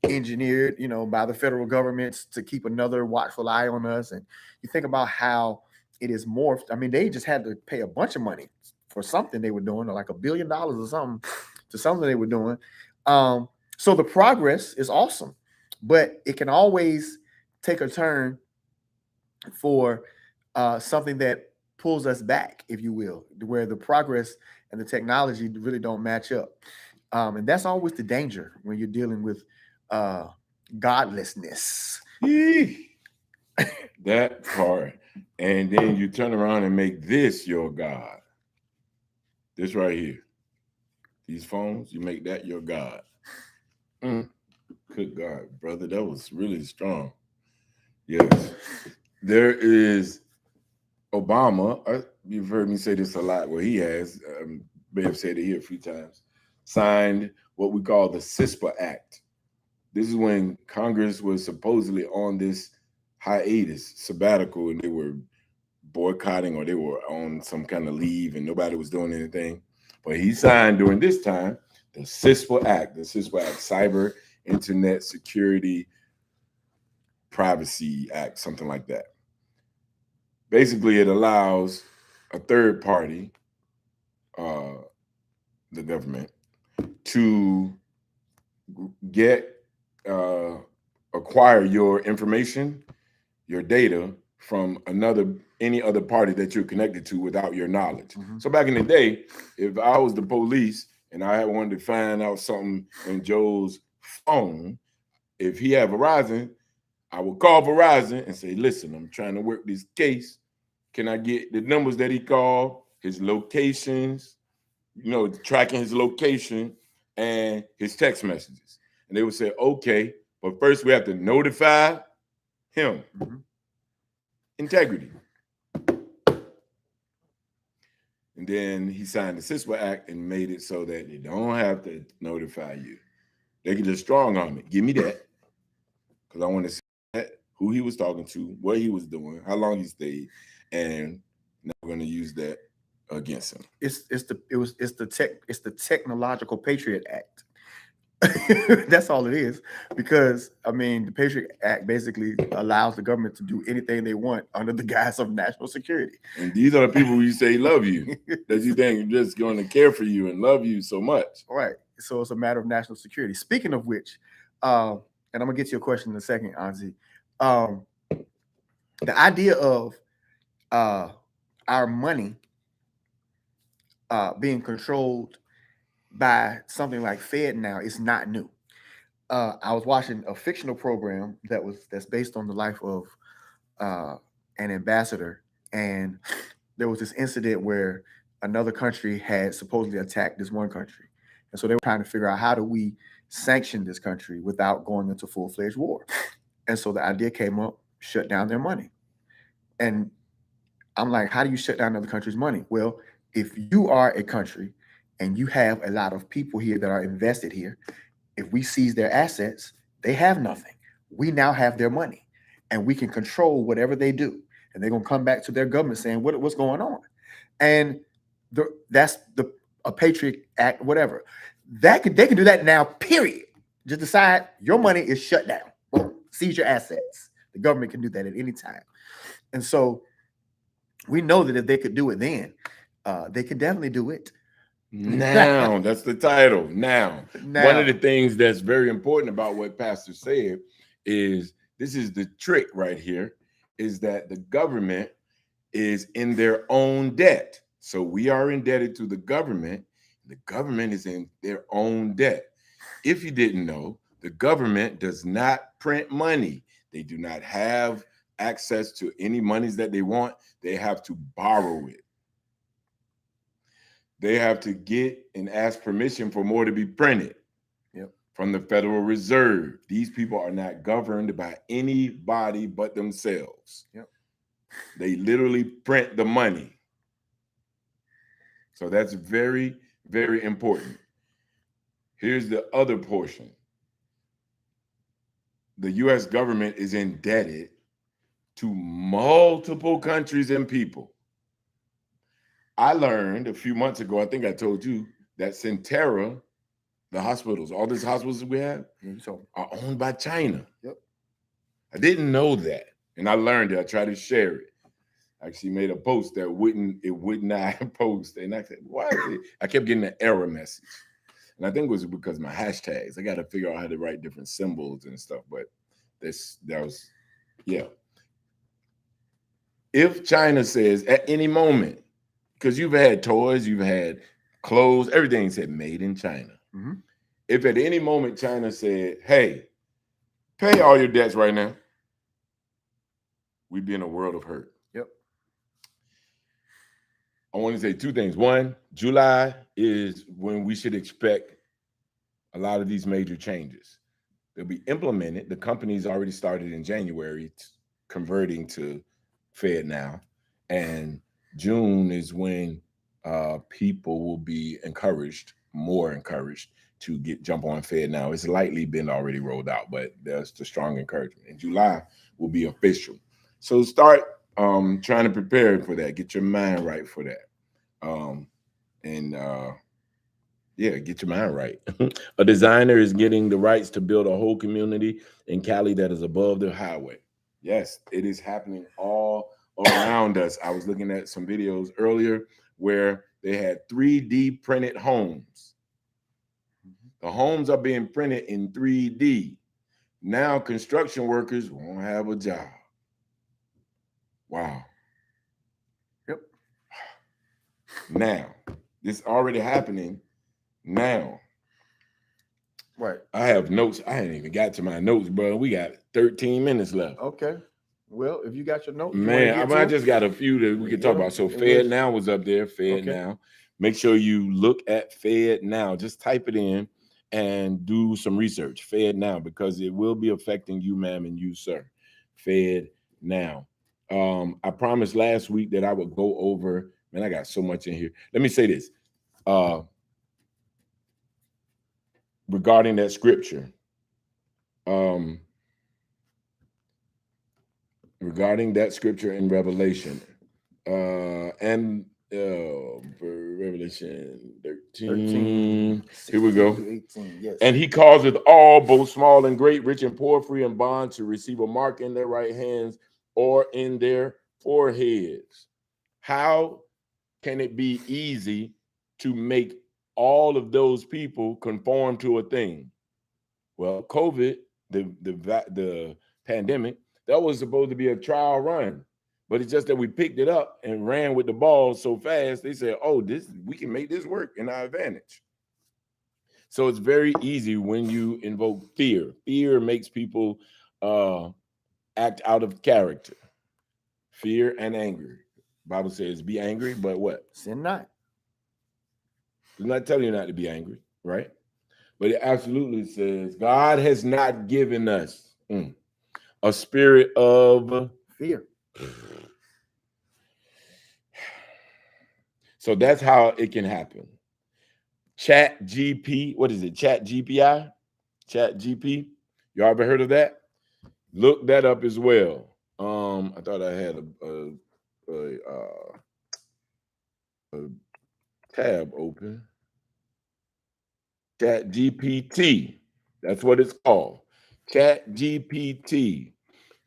engineered, by the federal governments to keep another watchful eye on us. And you think about how it is morphed. I mean, they just had to pay a bunch of money for something they were doing, or like $1 billion or something to something they were doing. So the progress is awesome, but it can always take a turn for something that pulls us back, if you will, where the progress and the technology really don't match up. And that's always the danger when you're dealing with godlessness. That part. And then you turn around and make this your God. This right here. These phones, you make that your God. Good God, brother. That was really strong. Yes. There is Obama. You've heard me say this a lot. Well, he has. May have said it here a few times. Signed what we call the CISPA Act. This is when Congress was supposedly on this hiatus, sabbatical, and they were boycotting or they were on some kind of leave and nobody was doing anything. But he signed during this time the CISPA Act, Cyber Internet Security Privacy Act, something like that. Basically, it allows a third party, the government, to acquire your information, your data from any other party that you're connected to without your knowledge. Mm-hmm. So back in the day, if I was the police and I wanted to find out something in Joe's phone, if he had Verizon, I would call Verizon and say, "Listen, I'm trying to work this case. Can I get the numbers that he called, his locations, tracking his location and his text messages?" And they would say, "Okay, but first we have to notify him." Mm-hmm. Integrity. And then he signed the CISPA Act and made it so that they don't have to notify you. They can just strong arm it. Give me that, because I want to see that, who he was talking to, what he was doing, how long he stayed, and now we're going to use that against him. It's the Technological Patriot Act. That's all it is. Because I mean, the Patriot Act basically allows the government to do anything they want under the guise of national security. And these are the people who you say love you, that you think are just going to care for you and love you so much. Right. So it's a matter of national security. Speaking of which, and I'm gonna get to your question in a second, Anzi. Um, the idea of our money being controlled by something like Fed now is not new. I was watching a fictional program that's based on the life of uh, an ambassador, and there was this incident where another country had supposedly attacked this one country, and so they were trying to figure out how do we sanction this country without going into full-fledged war. And so the idea came up: shut down their money. And I'm like, how do you shut down another country's money? Well, if you are a country and you have a lot of people here that are invested here, if we seize their assets, they have nothing. We now have their money and we can control whatever they do. And they're going to come back to their government saying, what's going on? And that's the a Patriot Act, whatever. They can do that now, period. Just decide your money is shut down. Boom, seize your assets. The government can do that at any time. And so we know that if they could do it then, they could definitely do it now. That's the title. Now, one of the things that's very important about what Pastor said is this is the trick right here, is that the government is in their own debt. So we are indebted to the government. The government is in their own debt. If you didn't know, the government does not print money. They do not have access to any monies that they want. They have to borrow it. They have to get and ask permission for more to be printed from the Federal Reserve. These people are not governed by anybody but themselves. They literally print the money. So that's very, very important. Here's the other portion. The U.S. government is indebted to multiple countries and people. I learned a few months ago, I think I told you, that Centera, the hospitals, all these hospitals we have, are owned by China. I didn't know that. And I learned it. I tried to share it. I actually made a post that would not post. And I said, why? I kept getting an error message. And I think it was because of my hashtags. I got to figure out how to write different symbols and stuff. But that was, yeah. If China says at any moment, because you've had toys, you've had clothes, everything said made in China. If at any moment China said, hey, pay all your debts right now, we'd be in a world of hurt. I want to say two things. One, July is when we should expect a lot of these major changes. They'll be implemented. The companies already started in January converting to Fed now. And June is when people will be more encouraged to jump on Fed now. It's lightly been already rolled out, but there's the strong encouragement. In July will be official. So start trying to prepare for that. Get your mind right for that. Get your mind right. A designer is getting the rights to build a whole community in Cali that is above the highway. Yes, it is happening all around us. I was looking at some videos earlier where they had 3D printed homes. The homes are being printed in 3D. Now construction workers won't have a job. Wow. Now, this already happening now. Right. I have notes. I ain't even got to my notes, bro. We got 13 minutes left. Okay. Well, if you got your notes, man, I just got a few that we can talk about. So Fed Now was up there. Fed Now. Make sure you look at Fed Now. Just type it in and do some research. Fed Now, because it will be affecting you, ma'am, and you, sir. Fed Now. I promised last week that I would go over. Man, I got so much in here. Let me say this. Regarding that scripture. Regarding that scripture in Revelation. And Revelation 13. 13, Here we 16 go. through 18. Yes. And he causeth all, both small and great, rich and poor, free and bond, to receive a mark in their right hands or in their foreheads. How can it be easy to make all of those people conform to a thing? Well, COVID, the pandemic, that was supposed to be a trial run, but it's just that we picked it up and ran with the ball so fast. They said, "Oh, this we can make this work in our advantage." So it's very easy when you invoke fear. Fear makes people act out of character. Fear and anger. Bible says, "Be angry, but what? Sin not." It's not telling you not to be angry, right? But it absolutely says God has not given us a spirit of Fear. So that's how it can happen. Chat GP, what is it? Chat GPI? Chat GP. You ever heard of that? Look that up as well. I thought I had a tab open. Chat GPT. That's what it's called. Chat GPT.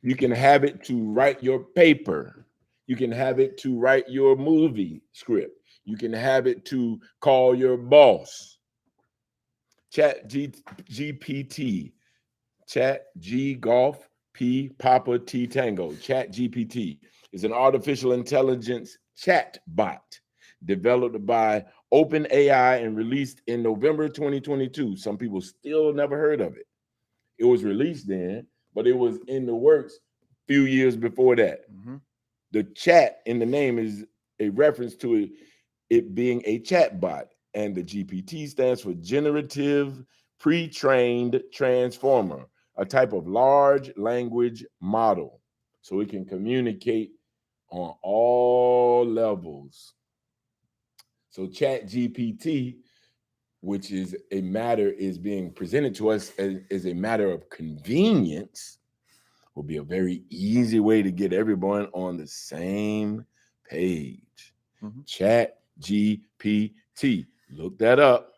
You can have it to write your paper. You can have it to write your movie script. You can have it to call your boss. Chat GPT. Chat G Golf P Papa T Tango. Chat GPT is an artificial intelligence chat bot developed by OpenAI and released in November 2022. Some people still never heard of it. It was released then, but it was in the works a few years before that. Mm-hmm. The chat in the name is a reference to it being a chat bot, and the GPT stands for Generative Pre-trained Transformer, a type of large language model. So it can communicate on all levels. So Chat GPT, which is being presented to us as a matter of convenience, will be a very easy way to get everyone on the same page. Mm-hmm. Chat GPT. Look that up.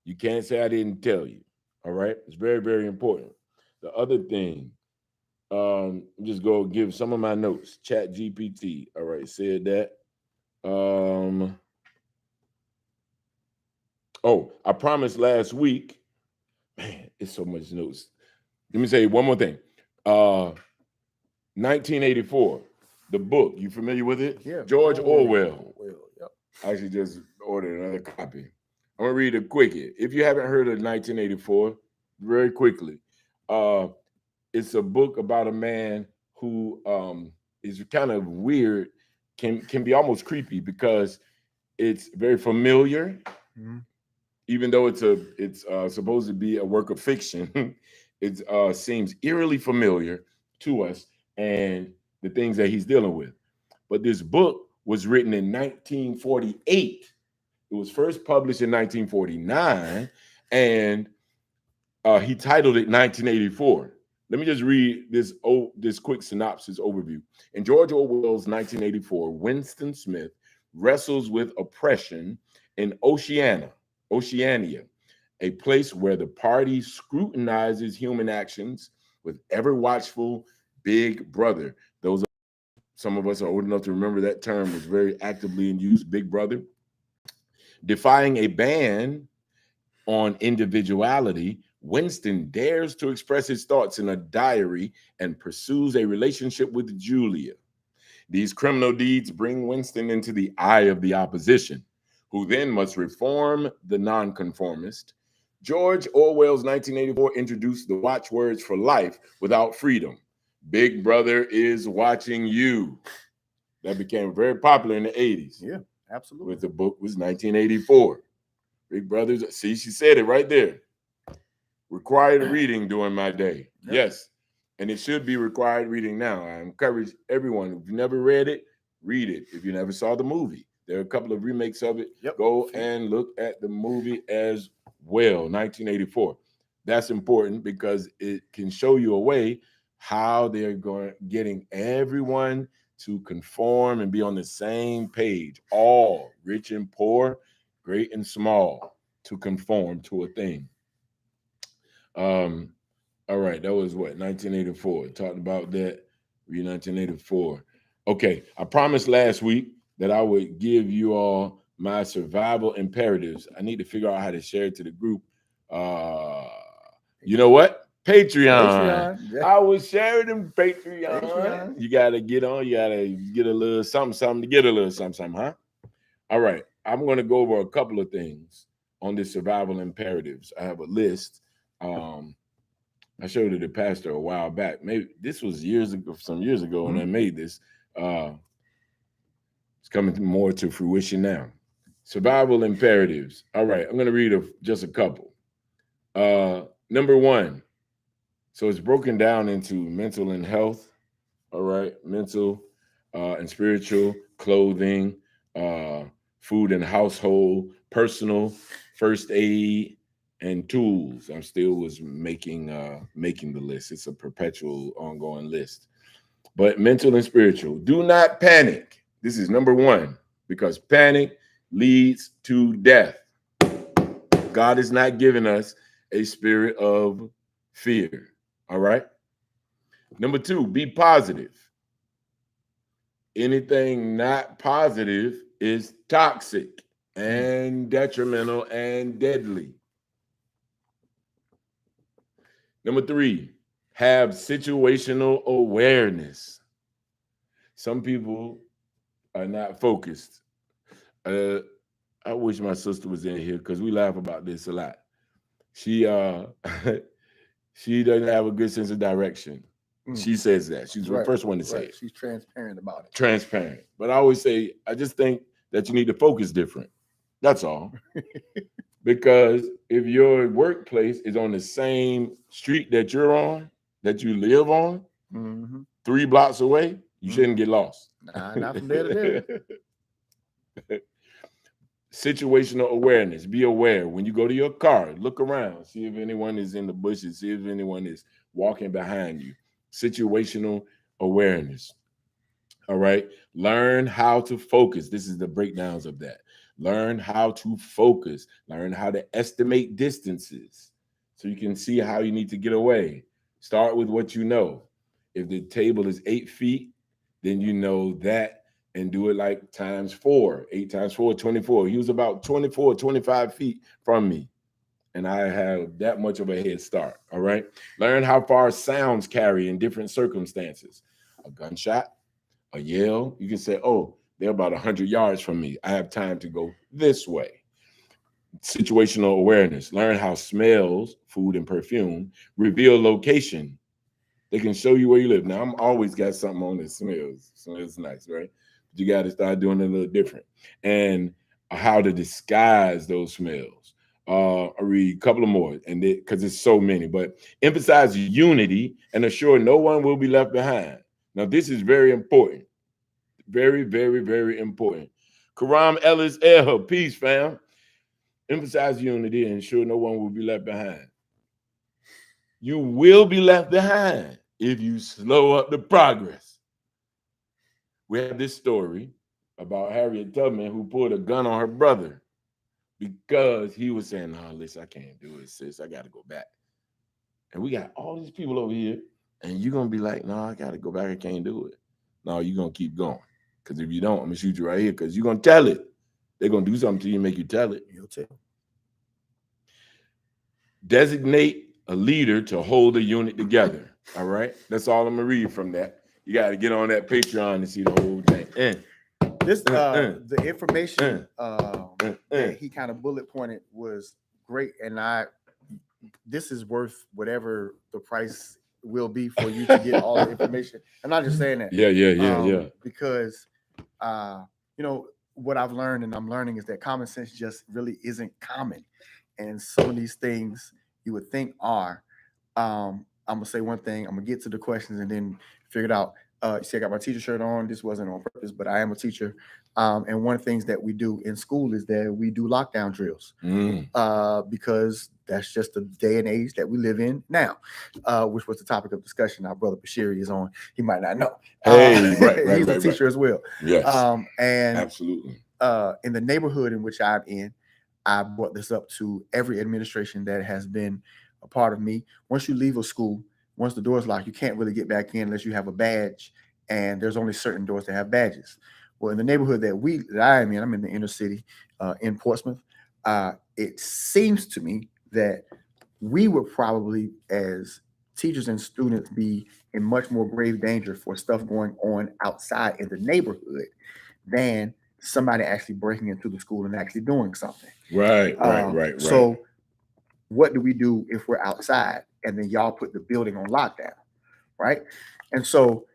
You can't say I didn't tell you. All right. It's very, very important. The other thing, just go give some of my notes. Chat GPT. All right, said that. I promised last week. Man, it's so much notes. Let me say one more thing. 1984, the book. You familiar with it? Yeah. George Orwell. Yep. I actually just ordered another copy. I'm gonna read it quickly. If you haven't heard of 1984, very quickly, it's a book about a man who is kind of weird, can be almost creepy because it's very familiar, even though it's supposed to be a work of fiction. It seems eerily familiar to us and the things that he's dealing with. But this book was written in 1948. It was first published in 1949, and he titled it 1984. Let me just read this quick synopsis overview. In George Orwell's 1984, Winston Smith wrestles with oppression in Oceania, a place where the party scrutinizes human actions with ever watchful Big Brother. Some of us are old enough to remember that term was very actively in use, Big Brother. Defying a ban on individuality, Winston dares to express his thoughts in a diary and pursues a relationship with Julia. These criminal deeds bring Winston into the eye of the opposition, who then must reform the nonconformist. George Orwell's 1984 introduced the watchwords for life without freedom. Big Brother is watching you. That became very popular in the 80s. Yeah, absolutely. With the book was 1984. Big Brothers, see, she said it right there. Required reading during my day. Yep. Yes. And it should be required reading now. I encourage everyone, if you never read it, read it. If you never saw the movie, there are a couple of remakes of it. Yep. Go and look at the movie as well, 1984. That's important because it can show you a way how they're getting everyone to conform and be on the same page, all rich and poor, great and small, to conform to a thing. All right, that was what, 1984. Talked about that. Read 1984. Okay, I promised last week that I would give you all my survival imperatives. I need to figure out how to share it to the group. Uh, you know what? Patreon. Yeah. I was sharing them Patreon. Patreon. You gotta get on. You gotta get a little something, something to get a little something, something, huh? All right. I'm gonna go over a couple of things on the survival imperatives. I have a list. I showed it to pastor a while back. Maybe this was years ago, some years ago, when I made this. It's coming more to fruition now. Survival imperatives. All right, I'm going to read just a couple. Number one. So it's broken down into mental and health. All right, mental and spiritual, clothing, food and household, personal, first aid, and tools. I'm still was making the list. It's a perpetual, ongoing list. But mental and spiritual. Do not panic. This is number one, because panic leads to death. God is not giving us a spirit of fear. All right. Number two, be positive. Anything not positive is toxic and detrimental and deadly. Number three, have situational awareness. Some people are not focused. I wish my sister was in here because we laugh about this a lot. She she doesn't have a good sense of direction. She says that. She's the first one to say it. She's transparent about it. Transparent. But I always say, I just think that you need to focus different. That's all. Because if your workplace is on the same street that you're on, that you live on, 3 blocks away, you shouldn't get lost. Nah, not from there to there. Situational awareness. Be aware. When you go to your car, look around. See if anyone is in the bushes. See if anyone is walking behind you. Situational awareness. All right. Learn how to focus. This is the breakdowns of that. Learn how to focus. Learn how to estimate distances so you can see how you need to get away. Start with what you know. If the table is 8 feet, then you know that, and do it like times 4. 8 times 4, 24. He was about 24, 25 feet from me, and I have that much of a head start. All right. Learn how far sounds carry in different circumstances. A gunshot, a yell. You can say, oh, they're about 100 yards from me. I have time to go this way. Situational awareness. Learn how smells, food and perfume, reveal location. They can show you where you live. Now, I'm always got something on that smells. Smells nice, right? But you got to start doing it a little different. And how to disguise those smells. I read a couple of more, and because it's so many, but emphasize unity and assure no one will be left behind. Now, this is very important. Very, very, very important. Karam Ellis El, peace, fam. Emphasize unity and ensure no one will be left behind. You will be left behind if you slow up the progress. We have this story about Harriet Tubman who pulled a gun on her brother because he was saying, no, listen, I can't do it, sis. I got to go back. And we got all these people over here, and you're going to be like, no, I got to go back. I can't do it. No, you're going to keep going. Because if you don't, I'm going to shoot you right here because you're going to tell it. They're going to do something to you and make you tell it. You'll tell. Designate a leader to hold a unit together. All right? That's all I'm going to read from that. You got to get on that Patreon to see the whole thing. This the information that he kind of bullet pointed was great, and this is worth whatever the price will be for you to get all the information. I'm not just saying that. Yeah. Because you know what I've learned, and I'm learning, is that common sense just really isn't common, and some of these things you would think are. I'm gonna say one thing. I'm gonna get to the questions and then figure it out. You see, I got my teacher shirt on. This wasn't on purpose, but I am a teacher. And one of the things that we do in school is that we do lockdown drills, because that's just the day and age that we live in now, which was the topic of discussion our brother Bashiri is on. He might not know. Hey, right, He's a teacher as well. Yes, and absolutely. In the neighborhood in which I'm in, I brought this up to every administration that has been a part of me. Once you leave a school, once the door's locked, you can't really get back in unless you have a badge, and there's only certain doors that have badges. Well, in the neighborhood that I am in, I'm in the inner city, in Portsmouth. It seems to me that we would probably, as teachers and students, be in much more grave danger for stuff going on outside in the neighborhood than somebody actually breaking into the school and actually doing something. Right. So, what do we do if we're outside and then y'all put the building on lockdown, right? And so,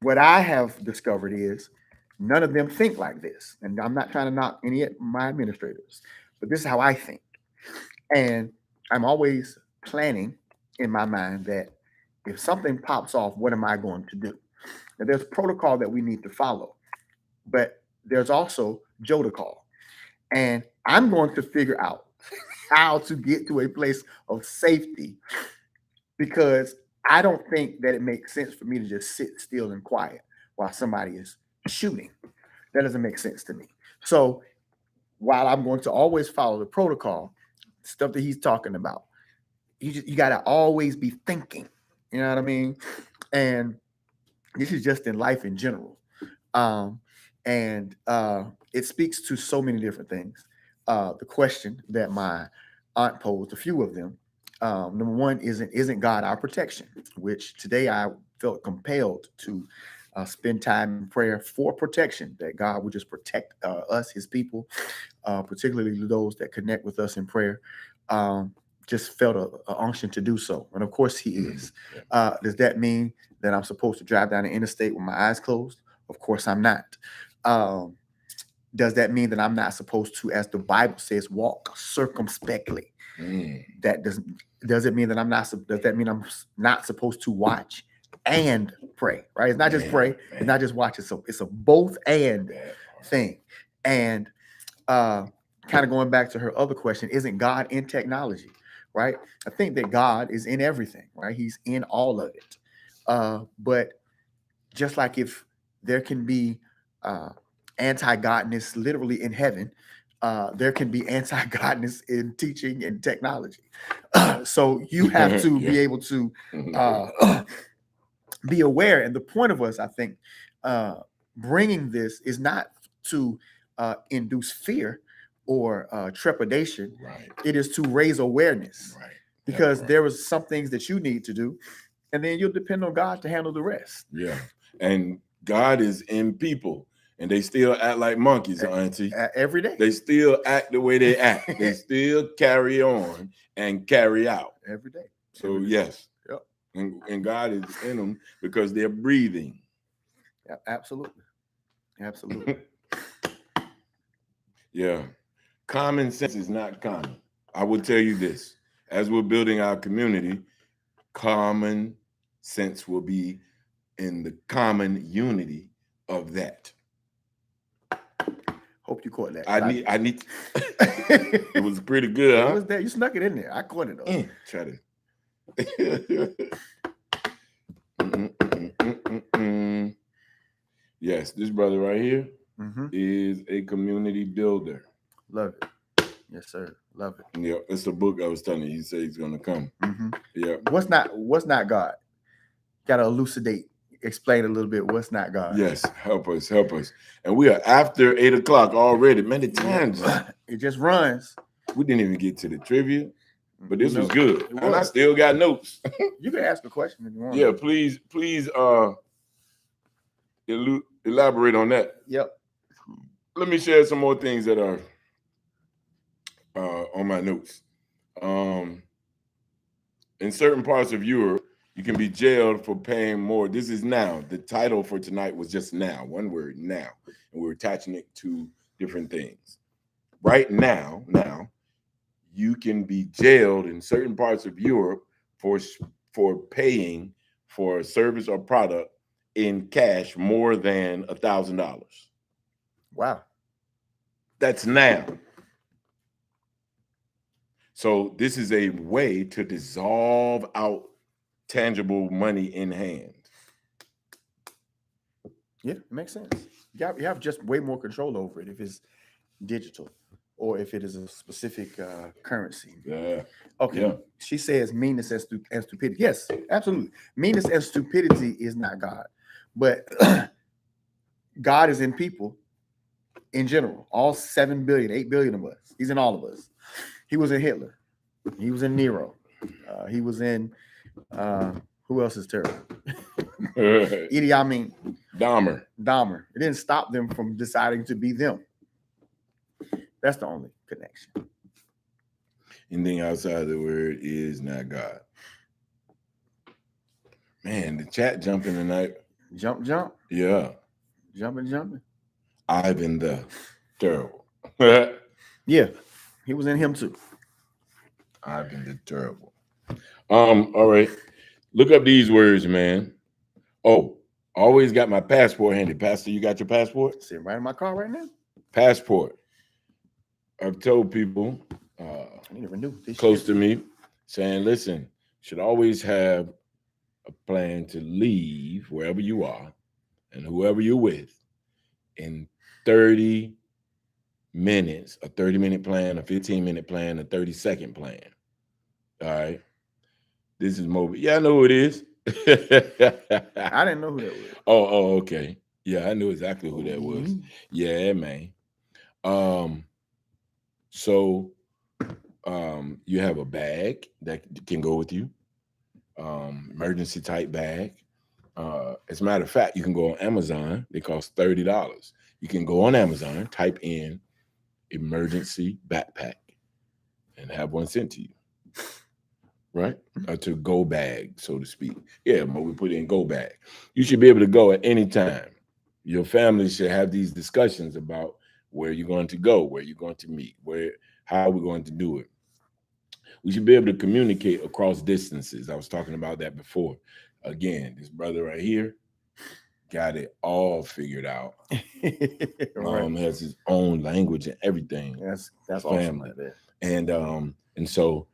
what I have discovered is none of them think like this. And I'm not trying to knock any of my administrators, but this is how I think. And I'm always planning in my mind that if something pops off, what am I going to do? Now, there's protocol that we need to follow, but there's also Joe to call. And I'm going to figure out how to get to a place of safety, because I don't think that it makes sense for me to just sit still and quiet while somebody is shooting. That doesn't make sense to me. So while I'm going to always follow the protocol, stuff that he's talking about, you got to always be thinking. You know what I mean? And this is just in life in general. And it speaks to so many different things. The question that my aunt posed, a few of them. Number one, isn't God our protection? Which today I felt compelled to spend time in prayer for protection, that God would just protect us, His people, particularly those that connect with us in prayer. Just felt a unction to do so, and of course He is. Does that mean that I'm supposed to drive down the interstate with my eyes closed? Of course I'm not. Does that mean that I'm not supposed to, as the Bible says, walk circumspectly? That does it mean that I'm not? Does that mean I'm not supposed to watch and pray? Right? It's not just pray. It's not just watch. It's a both and thing. And kind of going back to her other question, isn't God in technology? Right? I think that God is in everything. Right? He's in all of it. But just like if there can be anti-godness literally in heaven, there can be anti-godness in teaching and technology. So you have to be able to be aware. And the point of us, I think, bringing this is not to induce fear or trepidation. Right. It is to raise awareness. Right. Because there was some things that you need to do, and then you'll depend on God to handle the rest. Yeah. And God is in people, and they still act like monkeys, Auntie. Every day. They still act the way they act. They still carry on and carry out. Every day. So, every day. Yes. Yep. And God is in them because they're breathing. Yeah, absolutely. Absolutely. Yeah. Common sense is not common. I will tell you this. As we're building our community, common sense will be in the common unity of that. Hope you caught that. I need. It was pretty good, huh? It was there. You snuck it in there. I caught it though. Try to. Yes, this brother right here is a community builder. Love it. Yes, sir. Love it. Yeah, it's a book I was telling you. He said he's gonna come. Yeah. What's not God? Gotta elucidate, explain a little bit what's not God. Yes, help us. And we are after 8 o'clock already. Many times it just runs. We didn't even get to the trivia, but this was good. And I still got notes. You can ask a question if you want. Yeah, please elaborate on that. Yep. Let me share some more things that are on my notes. In certain parts of Europe, you can be jailed for paying more. This is now. The title for tonight was just now, one word, now. And we're attaching it to different things. Right now, you can be jailed in certain parts of Europe for paying for a service or product in cash more than $1,000. Wow. That's now. So this is a way to dissolve out tangible money in hand. Yeah, it makes sense. You have just way more control over it if it's digital or if it is a specific currency. Yeah. Okay. Yeah. She says meanness and stupidity. Yes, absolutely. Meanness and stupidity is not God, but God is in people in general. All 7 billion, 8 billion of us. He's in all of us. He was in Hitler. He was in Nero. He was in who else is terrible? Idi Amin. Dahmer. It didn't stop them from deciding to be them. That's the only connection. Anything outside the word is not God. Man, the chat jumping tonight. Jump. Yeah. Jumping. Ivan the Terrible. Yeah, he was in him too. Ivan the Terrible. All right. Look up these words, man. Oh, always got my passport handy. Pastor, you got your passport? Sitting right in my car right now. Passport. I've told people I need to renew this close to me saying, listen, should always have a plan to leave wherever you are and whoever you're with in 30 minutes, a 30-minute plan, a 15-minute plan, a 30-second plan. All right. This is Moby. Yeah, I know who it is. I didn't know who that was. Oh, okay. Yeah, I knew exactly who that was. Yeah, man. So you have a bag that can go with you, emergency type bag. As a matter of fact, you can go on Amazon. They cost $30. You can go on Amazon, type in emergency backpack, and have one sent to you. Right? A to-go bag, so to speak. Yeah, but we put in go bag. You should be able to go at any time. Your family should have these discussions about where you're going to go, where you're going to meet, how we're going to do it. We should be able to communicate across distances. I was talking about that before. Again, this brother right here got it all figured out. Right. Has his own language and everything. That's awesome like that. And so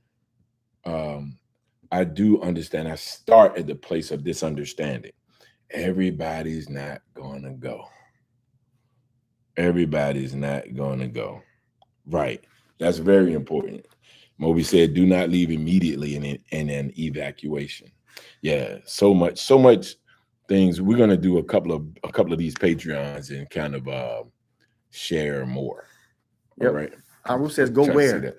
I do understand. I start at the place of this understanding. Everybody's not gonna go. Everybody's not gonna go. Right. That's very important. Moby said, "Do not leave immediately in an evacuation." Yeah. So much things. We're gonna do a couple of these Patreons and kind of share more. Yep. All right. Ruth says, "Go where?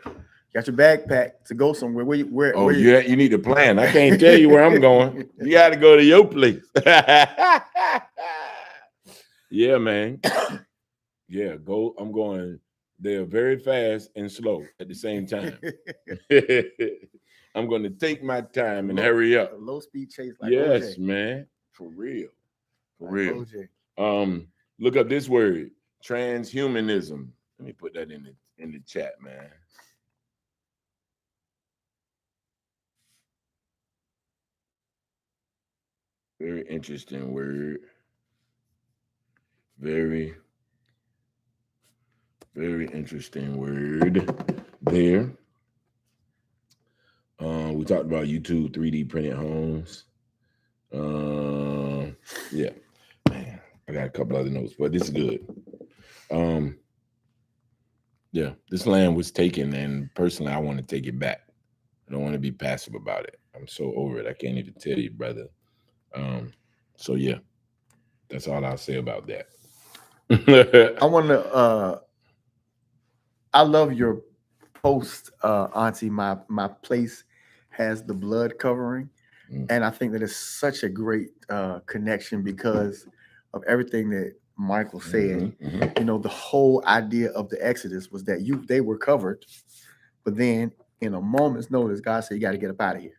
Got your backpack to go somewhere. Where you need a plan. I can't tell you where I'm going. You got to go to your place." Yeah, man. Yeah, go. I'm going there very fast and slow at the same time. I'm going to take my time and hurry up. Low speed chase. Like yes, OJ. Man. For real. For like real. OJ. Look up this word, transhumanism. Let me put that in the chat, man. Very interesting word. Very, very interesting word there. We talked about YouTube 3D printed homes. Yeah, man, I got a couple other notes, but this is good. Yeah, this land was taken, and personally, I want to take it back. I don't want to be passive about it. I'm so over it. I can't even tell you, brother. So yeah, that's all I'll say about that. I want to. I love your post, Auntie. My place has the blood covering, and I think that is such a great connection because of everything that Michael said. You know, the whole idea of the Exodus was that they were covered, but then in a moment's notice, God said, "You got to get up out of here."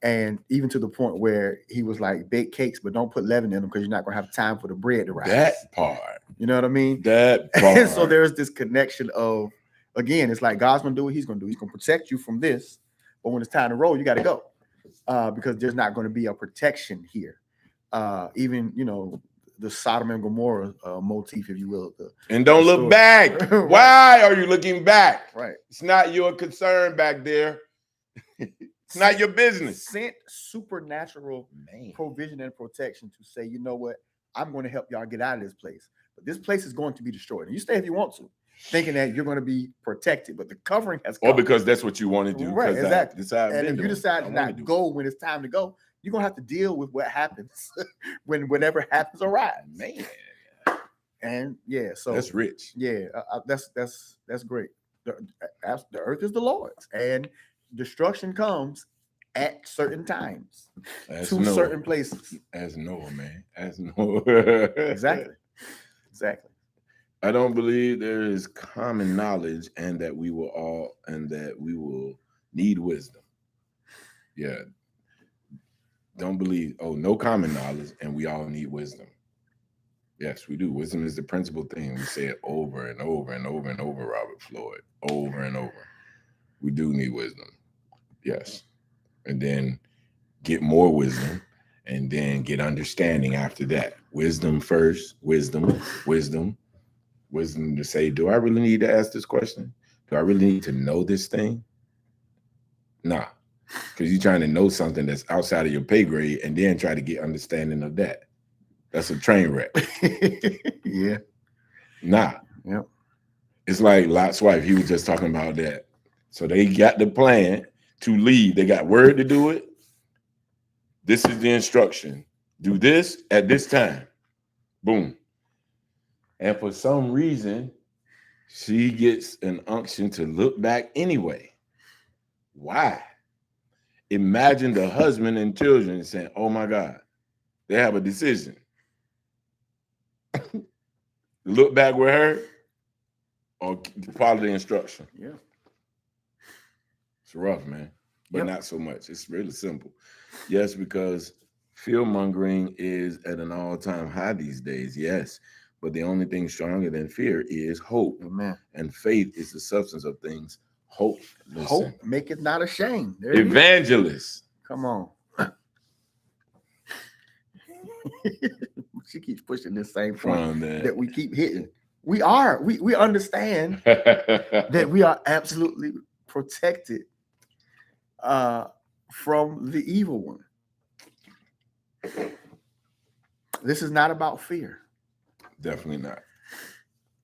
And even to the point where he was like, "Bake cakes, but don't put leaven in them because you're not going to have time for the bread to rise." That part. You know what I mean? That part. And so there's this connection of, again, it's like God's going to do what he's going to do. He's going to protect you from this. But when it's time to roll, you got to go because there's not going to be a protection here. Even, you know, the Sodom and Gomorrah motif, if you will. And don't look story. back. Right. Why are you looking back? Right. It's not your concern back there. It's not your business. Sent supernatural provision and protection to say, you know what, I'm going to help y'all get out of this place. But this place is going to be destroyed. And you stay if you want to, thinking that you're going to be protected. But the covering has come. Or because that's what you want to do. Right, exactly. And if you decide to not go when it's time to go, you're going to have to deal with what happens when whatever happens arrives. Man. And yeah, so that's rich. Yeah, that's great. The earth is the Lord's, and destruction comes at certain times to certain places. As Noah, man. As Noah. Exactly. I don't believe there is common knowledge and that we will need wisdom. Yeah. Don't believe, no common knowledge and we all need wisdom. Yes, we do. Wisdom is the principal thing. We say it over and over and over and over, Robert Floyd. Over and over. We do need wisdom. Yes. And then get more wisdom and then get understanding after that. Wisdom first. Wisdom to say, do I really need to ask this question? Do I really need to know this thing? Nah. Because you're trying to know something that's outside of your pay grade and then try to get understanding of that. That's a train wreck. Yeah. Nah. Yep. It's like Lot's wife. He was just talking about that. So they got the plan to leave. They got word to do it. This is the instruction. Do this at this time. Boom. And for some reason, she gets an unction to look back anyway. Why? Imagine the husband and children saying, oh my God, they have a decision. Look back with her or follow the instruction. Yeah. It's rough, man, but not so much. It's really simple. Yes, because fear-mongering is at an all-time high these days. Yes, but the only thing stronger than fear is hope. Amen. And faith is the substance of things. Hope. Listen. Hope make it not ashamed. Evangelist. Come on. She keeps pushing this same point that we keep hitting. We understand that we are absolutely protected from the evil one. This is not about fear. Definitely not.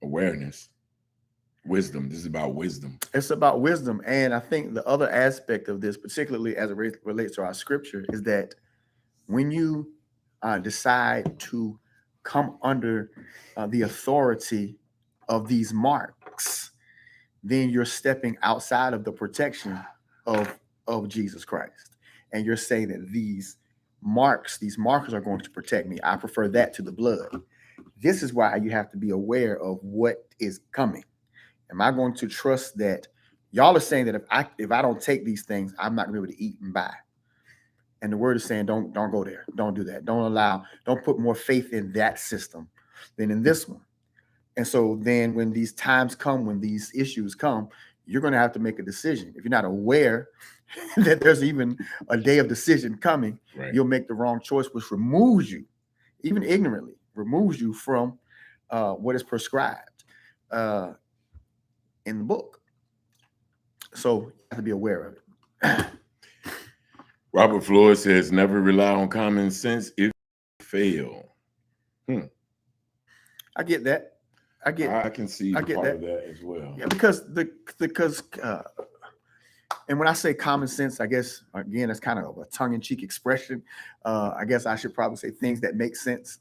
Awareness. Wisdom. This is about wisdom. It's about wisdom. And I think the other aspect of this, particularly as it relates to our scripture, is that when you decide to come under the authority of these marks, then you're stepping outside of the protection of Jesus Christ. And you're saying that these markers are going to protect me. I prefer that to the blood. This is why you have to be aware of what is coming. Am I going to trust that? Y'all are saying that if I don't take these things, I'm not going to be able to eat and buy. And the word is saying, don't go there. Don't do that. Don't put more faith in that system than in this one. And so then when these times come, when these issues come, you're going to have to make a decision. If you're not aware that there's even a day of decision coming, You'll make the wrong choice, which removes you, even ignorantly, removes you from what is prescribed in the book. So you have to be aware of it. Robert Floyd says, never rely on common sense if you fail. I get that. I can see part of that as well. Yeah, because and when I say common sense, I guess again that's kind of a tongue-in-cheek expression. I guess I should probably say things that make sense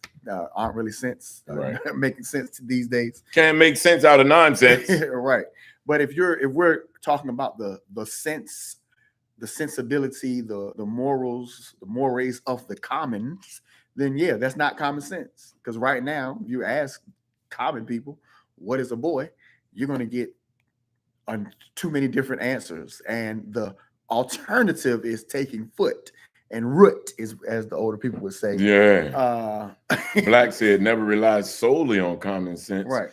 aren't really making sense these days. Can't make sense out of nonsense. Right. But if we're talking about the sense, the sensibility, the morals, the mores of the commons, then yeah, that's not common sense. Because right now, if you ask common people, what is a boy? You're going to get too many different answers. And the alternative is taking foot. And root is, as the older people would say. Yeah. Black said never rely solely on common sense. Right.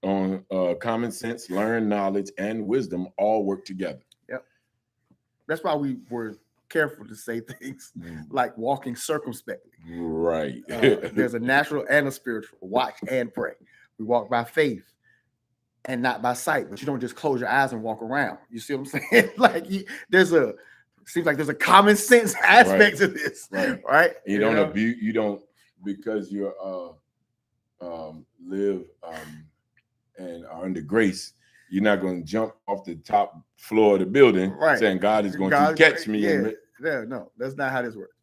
On common sense, learn knowledge, and wisdom all work together. Yep. That's why we were careful to say things like walking circumspectly. Right. There's a natural and a spiritual. Watch and pray. We walk by faith and not by sight, but you don't just close your eyes and walk around. You see what I'm saying? Like seems like there's a common sense aspect to this, right? You don't abuse. You don't, because you're live and are under grace. You're not going to jump off the top floor of the building saying God is going to catch me. No, that's not how this works.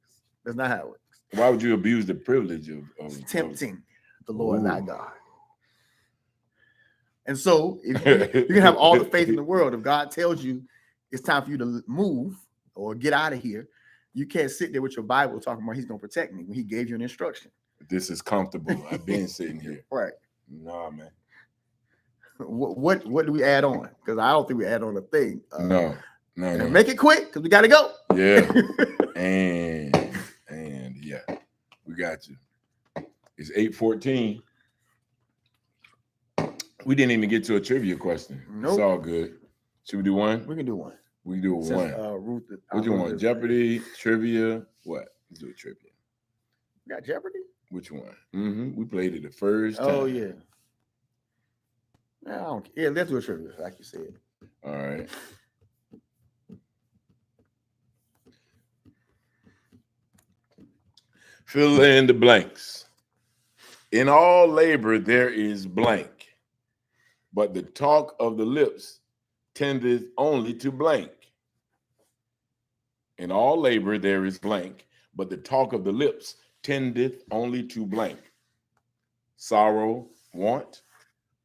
That's not how it works. Why would you abuse the privilege of tempting the Lord thy God? And so if you can have all the faith in the world. If God tells you it's time for you to move or get out of here, you can't sit there with your Bible talking about he's going to protect me when he gave you an instruction. This is comfortable. I've been sitting here. Right. Nah, man. What do we add on? Because I don't think we add on a thing. No. Make it quick because we got to go. Yeah. and yeah, we got you. It's 8:14. We didn't even get to a trivia question. Nope. It's all good. Should we do one? We can do one. We can do one. Ruth, what do you want? Jeopardy, trivia, what? Let's do a trivia. You got Jeopardy? Which one? We played it the first time. Oh, yeah. Yeah, let's do a trivia, like you said. All right. Fill in the blanks. In all labor there is blank, but the talk of the lips tendeth only to blank. In all labor there is blank, but the talk of the lips tendeth only to blank. Sorrow, want,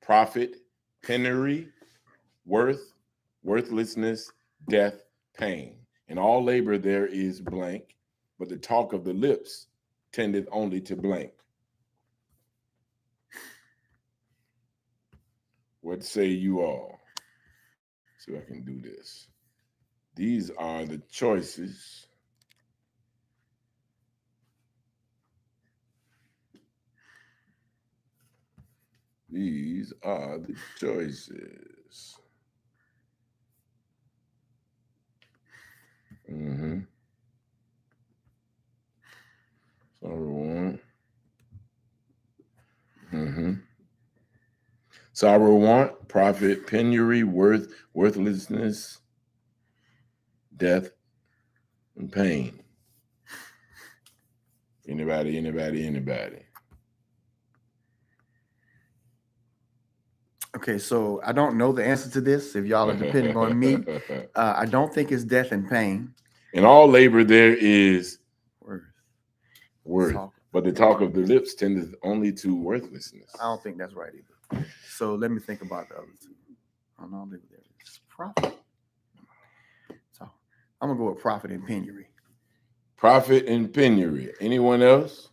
profit, penury, worth, worthlessness, death, pain. In all labor there is blank, but the talk of the lips tendeth only to blank. What say you all? See if I can do this. These are the choices. These are the choices. Sorrow, want. Sorrow, want, profit, penury, worth, worthlessness, death, and pain. Anybody? Okay, so I don't know the answer to this. If y'all are depending on me, I don't think it's death and pain. In all labor there is worth, Talk. But the talk of the lips tendeth only to worthlessness. I don't think that's right either. So let me think about the other two. I don't know. There's profit. So I'm gonna go with profit and penury. Profit and penury. Anyone else?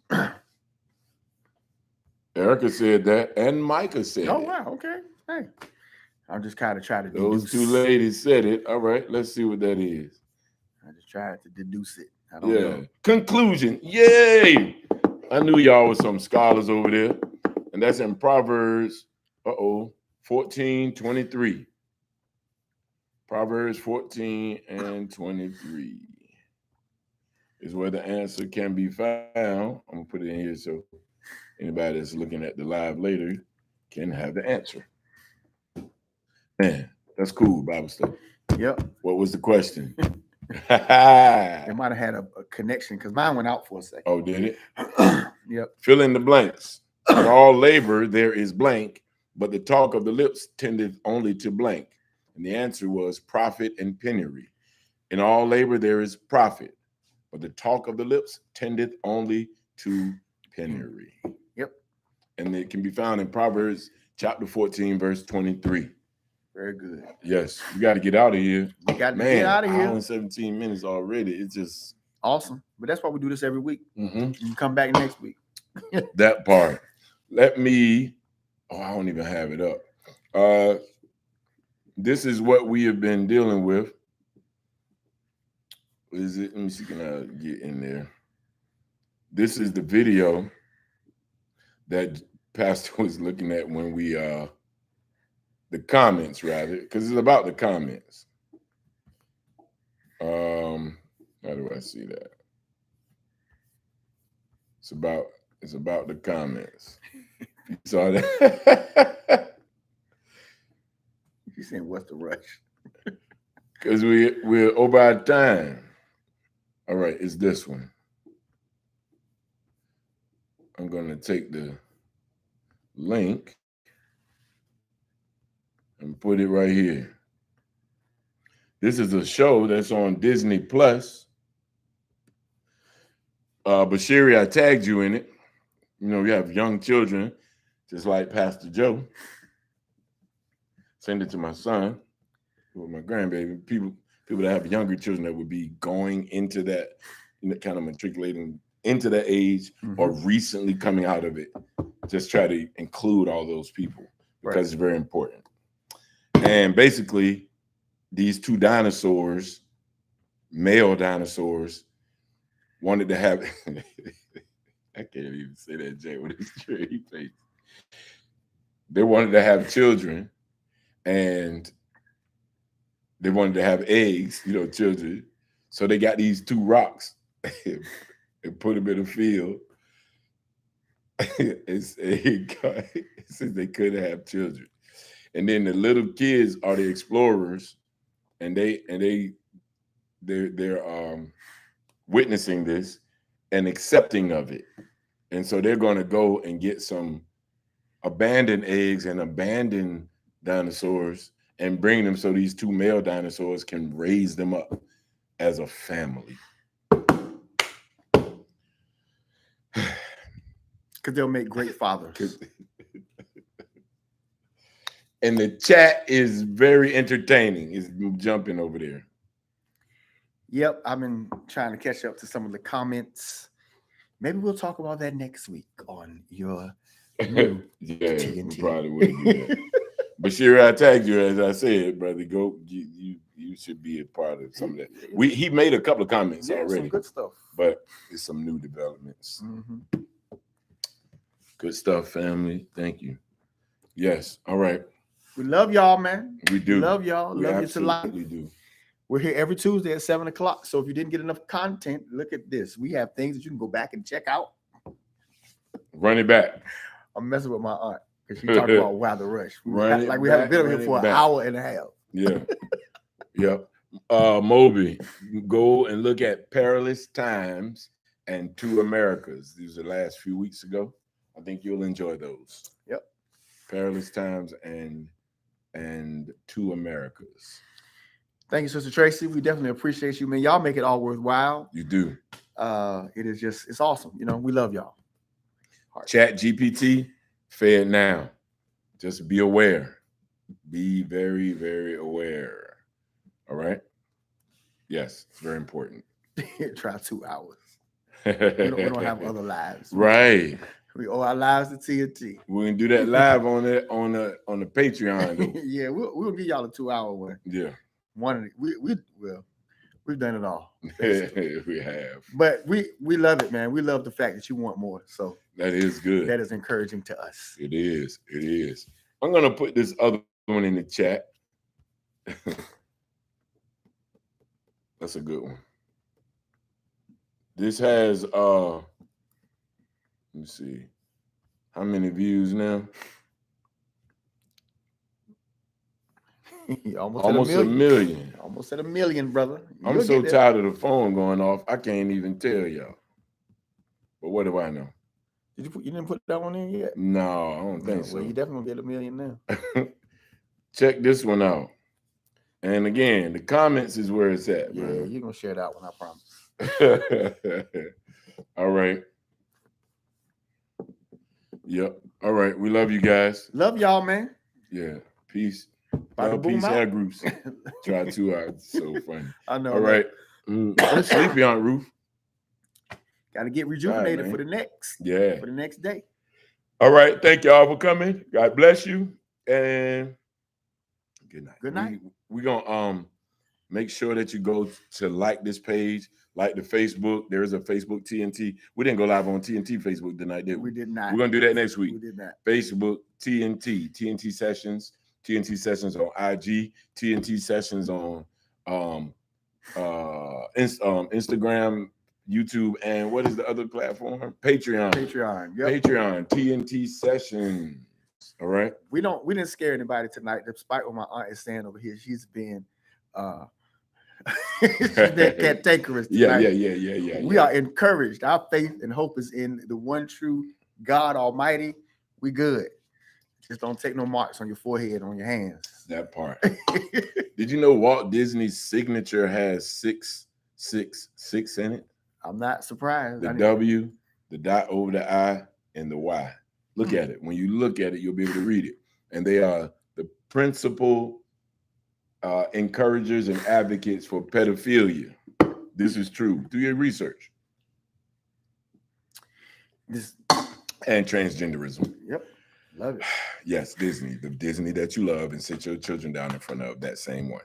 Erica said that, and Micah said Oh, wow. Okay. Hey. I'm just kind of trying to Those deduce. two ladies said it. All right, let's see what that is. I just tried to deduce it. I don't know. Conclusion. Yay! I knew y'all was some scholars over there. And that's in Proverbs, 14:23. Proverbs 14 and 23 is where the answer can be found. I'm going to put it in here so anybody that's looking at the live later can have the answer. Man, that's cool, Bible study. Yep. What was the question? It might have had a connection because mine went out for a second. Oh, did it? Yep. Fill in the blanks. In all labor there is blank, but the talk of the lips tendeth only to blank. And the answer was profit and penury. In all labor there is profit, but the talk of the lips tendeth only to penury. Yep. And it can be found in Proverbs chapter 14, verse 23. Very good. Yes, we got to get out of here. We got to get out of here. Hour and 17 minutes already. It's just awesome. But that's why we do this every week. Mm-hmm. You can come back next week. That part. Let me. Oh, I don't even have it up. This is what we have been dealing with. Is it? Let me see. Can I get in there? This is the video that Pastor was looking at when we the comments, rather, because it's about the comments. How do I see that? It's about the comments. You saw that? You saying what's the rush? Because we're over our time. All right, it's this one. I'm gonna take the link and put it right here. This is a show that's on Disney Plus. Bashiri, I tagged you in it. You know, we have young children, just like Pastor Joe. Send it to my son, or my grandbaby. People that have younger children that would be going into that, kind of matriculating into that age, or recently coming out of it. Just try to include all those people because it's very important. And basically, these two dinosaurs, male dinosaurs, wanted to have. I can't even say that, Jay, with his straight face. They wanted to have children, and they wanted to have eggs, children. So they got these two rocks and put them in a field. It says they couldn't have children. And then the little kids are the explorers, and they're witnessing this and accepting of it. And so they're going to go and get some abandoned eggs and abandoned dinosaurs and bring them so these two male dinosaurs can raise them up as a family. Because they'll make great fathers. And the chat is very entertaining. It's jumping over there. Yep, I've been trying to catch up to some of the comments. Maybe we'll talk about that next week on your new TNT. We probably will do that. But Shira, I tagged you, as I said, brother. Go, you should be a part of some of that. He made a couple of comments already. Some good stuff, but it's some new developments. Good stuff, family. Thank you. Yes. All right. We love y'all, man. We do. We love y'all. We love you to life. We do. We're here every Tuesday at 7 o'clock. So if you didn't get enough content, look at this. We have things that you can go back and check out. Run it back. I'm messing with my aunt because she talked about Why the Rush. We haven't been over here for an hour and a half. Yeah. Yep. Moby, go and look at Perilous Times and Two Americas. These are the last few weeks ago. I think you'll enjoy those. Yep. Perilous Times and Two Americas. Thank you, Sister Tracy. We definitely appreciate you, man. Y'all make it all worthwhile. You do. It is just, it's awesome. We love y'all. Chat GPT, fair now. Just be aware. Be very, very aware. All right? Yes, it's very important. Try 2 hours. We don't have other lives. Right. We owe our lives to TNT. We can do that live on the Patreon. Though. Yeah, we'll give y'all a 2-hour one. Yeah. We've done it all. We have. But we love it, man. We love the fact that you want more. So that is good. That is encouraging to us. It is. It is. I'm gonna put this other one in the chat. That's a good one. This has let me see. How many views now? Almost a million. Almost at a million, brother. I'm so tired of the phone going off. I can't even tell y'all. But what do I know? You didn't put that one in yet? No, I don't think so. Well, you definitely gonna get a million now. Check this one out. And again, the comments is where it's at. Yeah, bro. you're gonna share that one, I promise. All right. Yep. All right. We love you guys. Love y'all, man. Yeah. Peace. Peace out groups. Try 2 hours. So funny. I know. All right. I'm sleepy, Aunt Ruth. Got to get rejuvenated for the next day. All right. Thank y'all for coming. God bless you. And good night. Good night. We're gonna make sure that you go to like this page, like the Facebook. There is a Facebook TNT. We didn't go live on TNT Facebook tonight, did we? We did not. We're gonna do that next week. We did not. Facebook TNT Sessions, TNT Sessions on IG, TNT Sessions on Instagram, YouTube, and what is the other platform? Patreon. Yep. Patreon, TNT Sessions. All right. We didn't scare anybody tonight, despite what my aunt is saying over here. She's been she's been cantankerous tonight. Yeah. We are encouraged. Our faith and hope is in the one true God Almighty. We good. Just don't take no marks on your forehead, on your hands. That part. Did you know Walt Disney's signature has 666 in it? I'm not surprised. The W, the dot over the I, and the Y. Look at it. When you look at it, you'll be able to read it. And they are the principal encouragers and advocates for pedophilia. This is true. Do your research. And transgenderism. Yep. Love it. Yes, Disney. The Disney that you love and sit your children down in front of, that same one.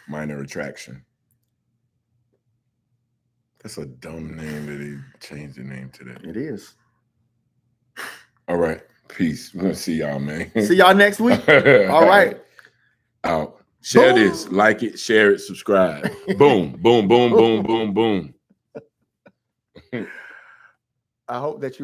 Minor Attraction. That's a dumb name that he changed the name to that. It is. All right. Peace. We're going to see y'all, man. See y'all next week. All right. Out. Share this. Like it. Share it. Subscribe. Boom. Boom. Boom. Boom. Boom. Boom. I hope that you